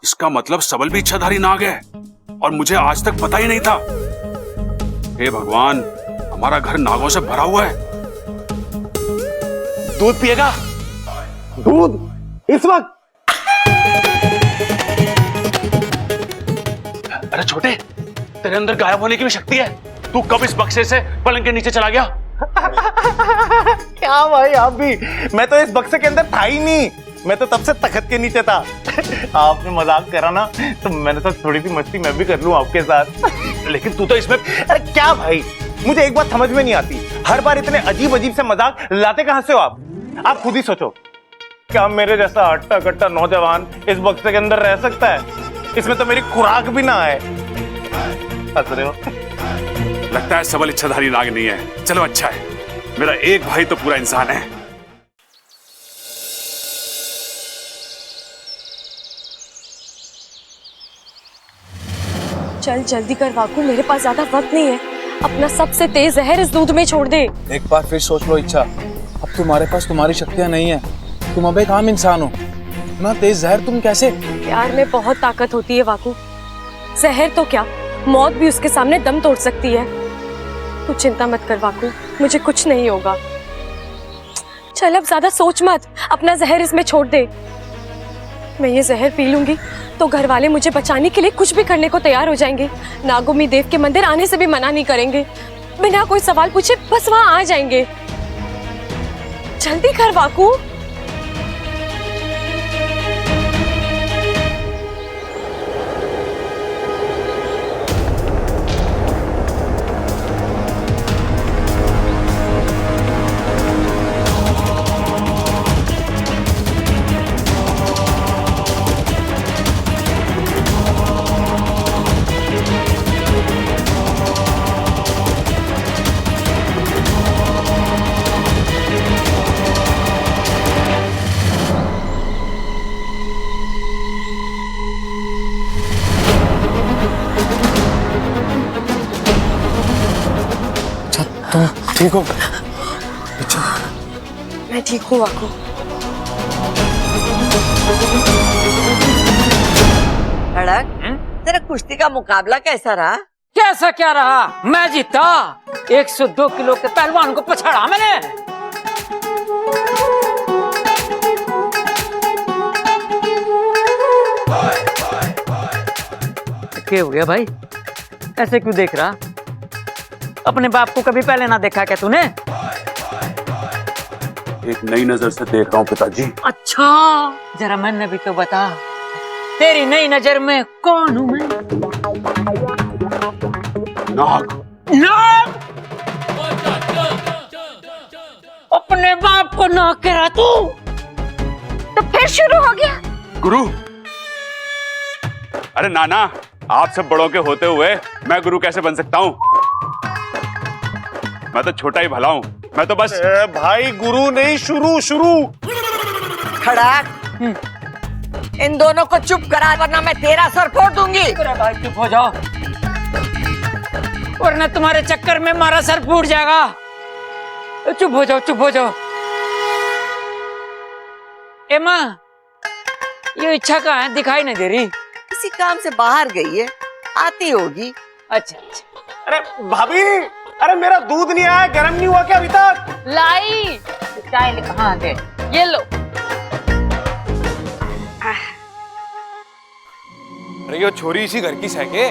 इसका मतलब सबल भी इच्छाधारी नाग है और मुझे आज तक पता ही नहीं था। हे भगवान, हमारा घर नागों से भरा हुआ है। दूध पिएगा? दूध इस वक्त? अरे छोटे, तेरे अंदर गायब होने की भी शक्ति है। तू कब इस बक्से से पलंग के नीचे चला गया? क्या भाई आप भी, मैं तो इस बक्से के अंदर था ही नहीं, मैं तो तब से तखत के नीचे था। आपने मजाक करा ना तो मैंने तो थोड़ी सी मस्ती मैं भी कर लूं आपके साथ। लेकिन तू तो इसमें, अरे क्या भाई, मुझे एक बात समझ में नहीं आती, हर बार इतने अजीब अजीब से मजाक लाते कहां से हो आप खुद ही सोचो। क्या मेरे जैसा हट्टा कट्टा नौजवान इस बक्से के अंदर रह सकता है? इसमें तो मेरी खुराक भी ना है। हंस रहे हो? लगता है सबल इच्छाधारी नाग नहीं है। चलो अच्छा है, मेरा एक भाई तो पूरा इंसान है। चल जल्दी कर वाकू, मेरे पास ज्यादा वक्त नहीं है। अपना सबसे तेज जहर इस दूध में छोड़ दे। एक बार फिर सोच लो इच्छा, अब तुम्हारे पास तुम्हारी शक्तियां नहीं है, तुम अब एक आम इंसान हो ना, तेज जहर तुम कैसे? प्यार में बहुत ताकत होती है वाकू, जहर तो क्या, मौत भी उसके सामने दम तोड़ सकती है। तू चिंता मत कर वाकू, मुझे कुछ नहीं होगा। चल अब ज्यादा सोच मत, अपना जहर इसमें छोड़ दे। मैं ये जहर पी लूंगी तो घर वाले मुझे बचाने के लिए कुछ भी करने को तैयार हो जाएंगे। नागोमी देव के मंदिर आने से भी मना नहीं करेंगे, बिना कोई सवाल पूछे बस वहां आ जाएंगे। जल्दी कर वाकू। ठीक हो? मैं ठीक हूँ वाकू। खड़क, तेरा कुश्ती का मुकाबला कैसा रहा? कैसा क्या रहा, मैं जीता। 102 किलो के पहलवान को पछाड़ा मैंने। क्या हो गया भाई, ऐसे क्यों देख रहा? अपने बाप को कभी पहले ना देखा क्या तूने? एक नई नजर से देख रहा हूँ पिताजी। अच्छा, जरा मैंने भी तो बता, तेरी नई नजर में कौन हूँ मैं? नाग। नाग? अपने बाप को नाग कह रहा तू? तो फिर शुरू हो गया? गुरु, अरे नाना, आप सब बड़ों के होते हुए मैं गुरु कैसे बन सकता हूँ? मैं तो छोटा ही भला हूँ, मैं तो बस। भाई गुरु नहीं, शुरू। खड़क, इन दोनों को चुप करा वरना मैं तेरा सर फोड़ दूंगी। अरे भाई चुप हो जाओ, वरना तुम्हारे चक्कर में हमारा सर फूट जाएगा। चुप हो जाओ, चुप हो जाओ। ए माँ, ये इच्छा कहाँ है, दिखाई नहीं दे रही? किसी काम से बाहर गई है, आती होगी। अच्छा। अरे भाभी, अरे मेरा दूध नहीं आया, गर्म नहीं हुआ क्या अभी तक? लाई चाय हाँ दे, ये लो। अरे ये छोरी इसी घर की सैके।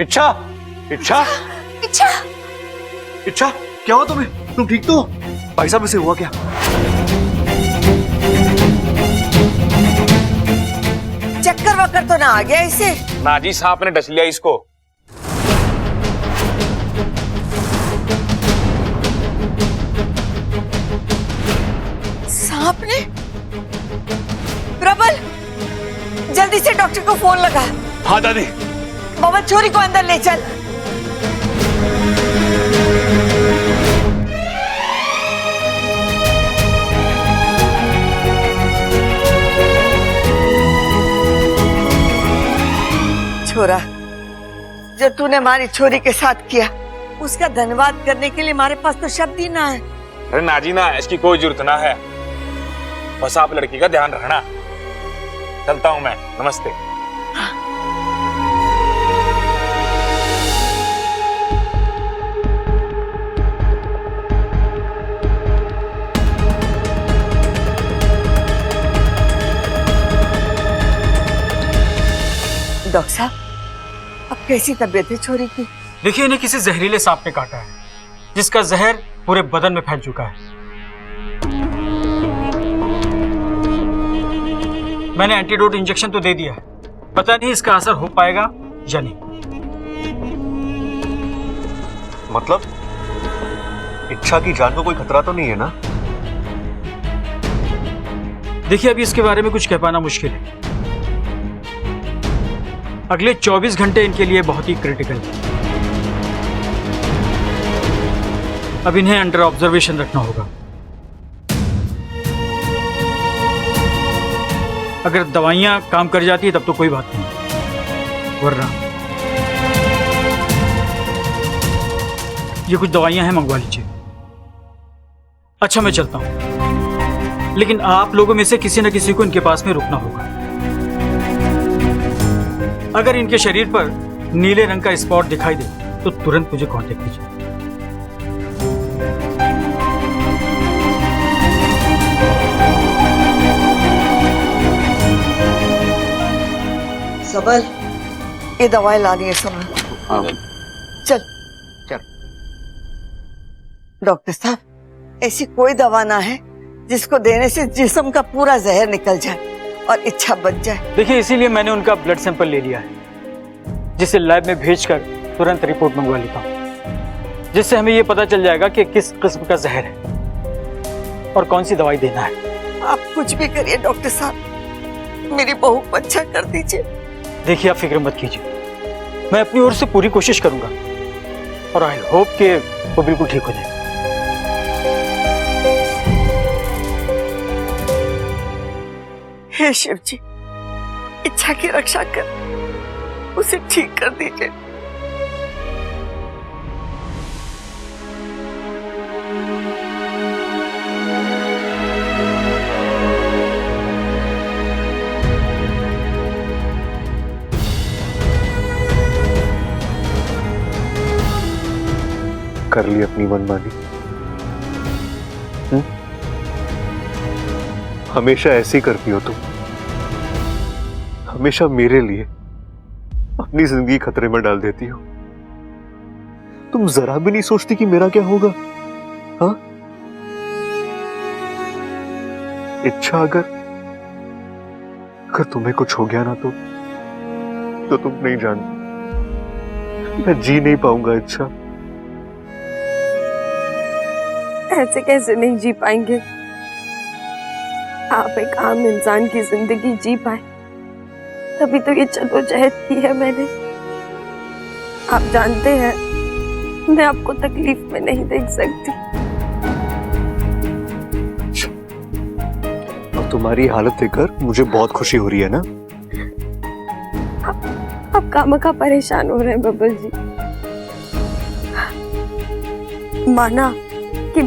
इच्छा, इच्छा, इच्छा, इच्छा, क्या हुआ तुम्हें? तुम ठीक तो? भाई साहब इसे हुआ क्या? चक्कर वक्कर तो ना आ गया इसे? नाजी साहब ने डस लिया इसको। सांप ने? प्रबल, डॉक्टर को फोन लगा। हाँ दादी। बबल छोरी को अंदर ले चल। छोरा, जो तूने हमारी छोरी के साथ किया उसका धन्यवाद करने के लिए हमारे पास तो शब्द ही ना है। अरे नाजी ना, इसकी कोई जरूरत ना है, बस आप लड़की का ध्यान रखना। चलता हूं मैं, नमस्ते। डॉक्टर साहब, अब कैसी तबीयत है छोरी की? देखिए, इन्हें किसी जहरीले सांप ने काटा है, जिसका जहर पूरे बदन में फैल चुका है। मैंने एंटीडोट इंजेक्शन तो दे दिया है, पता नहीं इसका असर हो पाएगा या नहीं। मतलब इच्छा की जान को कोई खतरा तो नहीं है ना? देखिए, अभी इसके बारे में कुछ कह पाना मुश्किल है। अगले 24 घंटे इनके लिए बहुत ही क्रिटिकल है। अब इन्हें अंडर ऑब्जर्वेशन रखना होगा। अगर दवाइयां काम कर जाती है तब तो कोई बात नहीं, वरना ये कुछ दवाइयां हैं, मंगवा लीजिए। अच्छा, मैं चलता हूं, लेकिन आप लोगों में से किसी न किसी को इनके पास में रुकना होगा। अगर इनके शरीर पर नीले रंग का स्पॉट दिखाई दे तो तुरंत मुझे कांटेक्ट कीजिए। सबल, ये दवाई लानी है सबल। चल चल। डॉक्टर साहब, ऐसी कोई दवा ना है जिसको देने से जिस्म का पूरा जहर निकल जाए और इच्छा बच जाए। देखिए, इसीलिए मैंने उनका ब्लड सैंपल ले लिया है, जिसे लैब में भेजकर तुरंत रिपोर्ट मंगवा लेता हूँ, जिससे हमें ये पता चल जाएगा कि किस किस्म का जहर है और कौन सी दवाई देना है। आप कुछ भी करिए डॉक्टर साहब, मेरी बहू को अच्छा कर दीजिए। देखिए, आप फिक्र मत कीजिए, मैं अपनी ओर से पूरी कोशिश करूंगा और आई होप कि वो बिल्कुल ठीक हो जाए। हे शिव जी, इच्छा की रक्षा कर, उसे ठीक कर दीजिए। कर ली अपनी मनमानी। हमेशा ऐसे ही करती हो तुम, हमेशा मेरे लिए अपनी जिंदगी खतरे में डाल देती हो। तुम जरा भी नहीं सोचती कि मेरा क्या होगा? हाँ, इच्छा अगर तुम्हें कुछ हो गया ना तो तुम नहीं जानती, मैं जी नहीं पाऊंगा। इच्छा, ऐसे कैसे नहीं जी पाएंगे? आप एक आम इंसान की जिंदगी जी पाए, तभी तो ये जद्दोजहद की है मैंने। आप जानते हैं, मैं आपको तकलीफ में नहीं देख सकती। और तुम्हारी हालत देखकर मुझे बहुत खुशी हो रही है ना? आप खामखा परेशान हो रहे हैं बबल जी। माना कि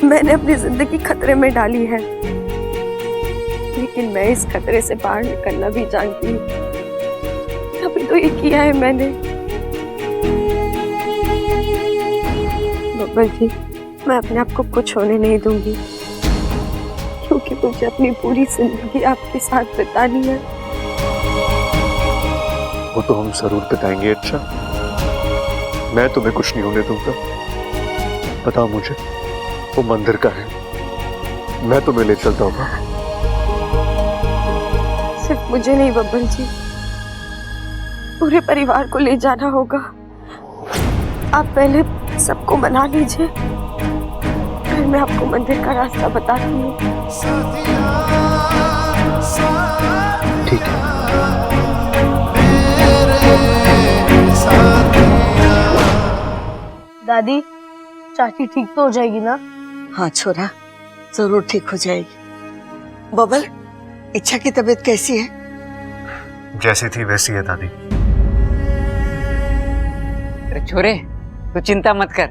मैंने अपनी जिंदगी खतरे में डाली है, लेकिन मैं इस खतरे से बाहर निकलना भी जानती हूँ, तभी तो ये किया है मैंने। बब्बर जी, मैं अपने आप को कुछ होने नहीं दूंगी, क्योंकि मुझे अपनी पूरी जिंदगी आपके साथ बितानी है। वो तो हम जरूर बिताएंगे। अच्छा, मैं तुम्हें कुछ नहीं होने दूंगा। बताओ मुझे, वो मंदिर का है, मैं तुम्हें ले चलता हूँ। सिर्फ मुझे नहीं बब्बर जी, पूरे परिवार को ले जाना होगा। आप पहले सबको मना लीजिए, फिर मैं आपको मंदिर का रास्ता बताती हूँ। ठीक है। दादी, चाची ठीक तो हो जाएगी ना? हाँ छोरा, जरूर ठीक हो जाएगी। बबल, इच्छा की तबीयत कैसी है? जैसी थी वैसी है दादी। अरे छोरे, तू चिंता मत कर।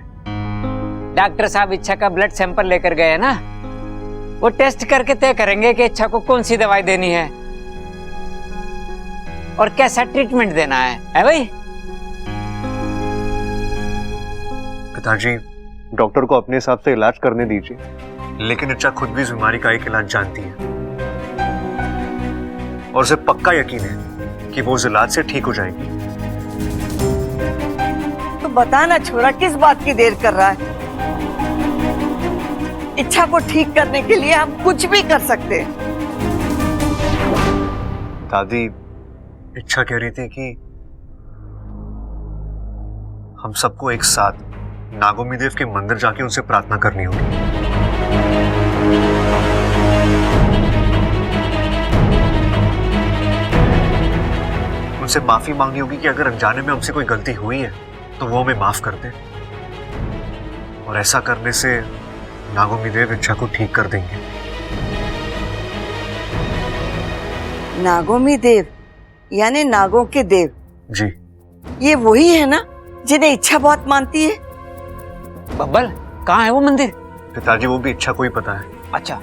डॉक्टर साहब इच्छा का ब्लड सैंपल लेकर गए हैं ना, वो टेस्ट करके तय करेंगे कि इच्छा को कौन सी दवाई देनी है और कैसा ट्रीटमेंट देना है भाई? पिताजी, डॉक्टर को अपने हिसाब से इलाज करने दीजिए, लेकिन इच्छा खुद भी इस बीमारी का एक इलाज जानती है और उसे पक्का यकीन है कि वो उस इलाज से ठीक हो जाएगी। तो बता ना छोरा, किस बात की देर कर रहा है? इच्छा को ठीक करने के लिए हम कुछ भी कर सकते हैं। दादी, इच्छा कह रही थी कि हम सबको एक साथ नागोमी देव के मंदिर जाके उनसे प्रार्थना करनी होगी। उनसे माफी मांगनी होगी कि अगर अनजाने में हमसे कोई गलती हुई है तो वो हमें माफ कर दे, और ऐसा करने से नागोमी देव इच्छा को ठीक कर देंगे। नागोमी देव यानी नागों के देव? जी। ये वही है ना जिन्हें इच्छा बहुत मानती है? बब्बल, कहाँ है वो मंदिर? पिताजी, वो भी इच्छा को ही पता है। अच्छा,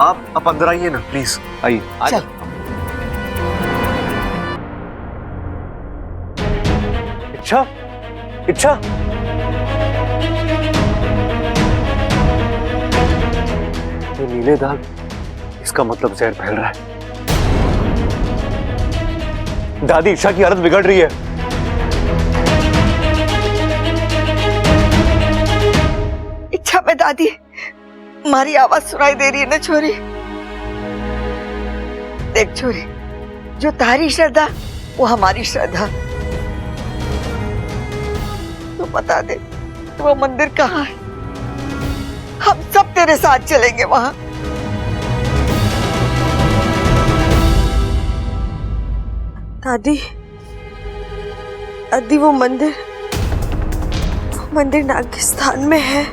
आप अंदर आइए ना प्लीज, आइए। चल। इच्छा, इच्छा, ये नीले दाग, इसका मतलब जहर फैल रहा है। दादी, इच्छा की हालत बिगड़ रही है। इच्छा में दादी, हमारी आवाज सुनाई दे रही है ना छोरी? देख छोरी, जो तारी श्रद्धा वो हमारी श्रद्धा। तो बता दे वो मंदिर कहाँ है, हम सब तेरे साथ चलेंगे वहां। दादी, दादी वो मंदिर नागिस्तान में है।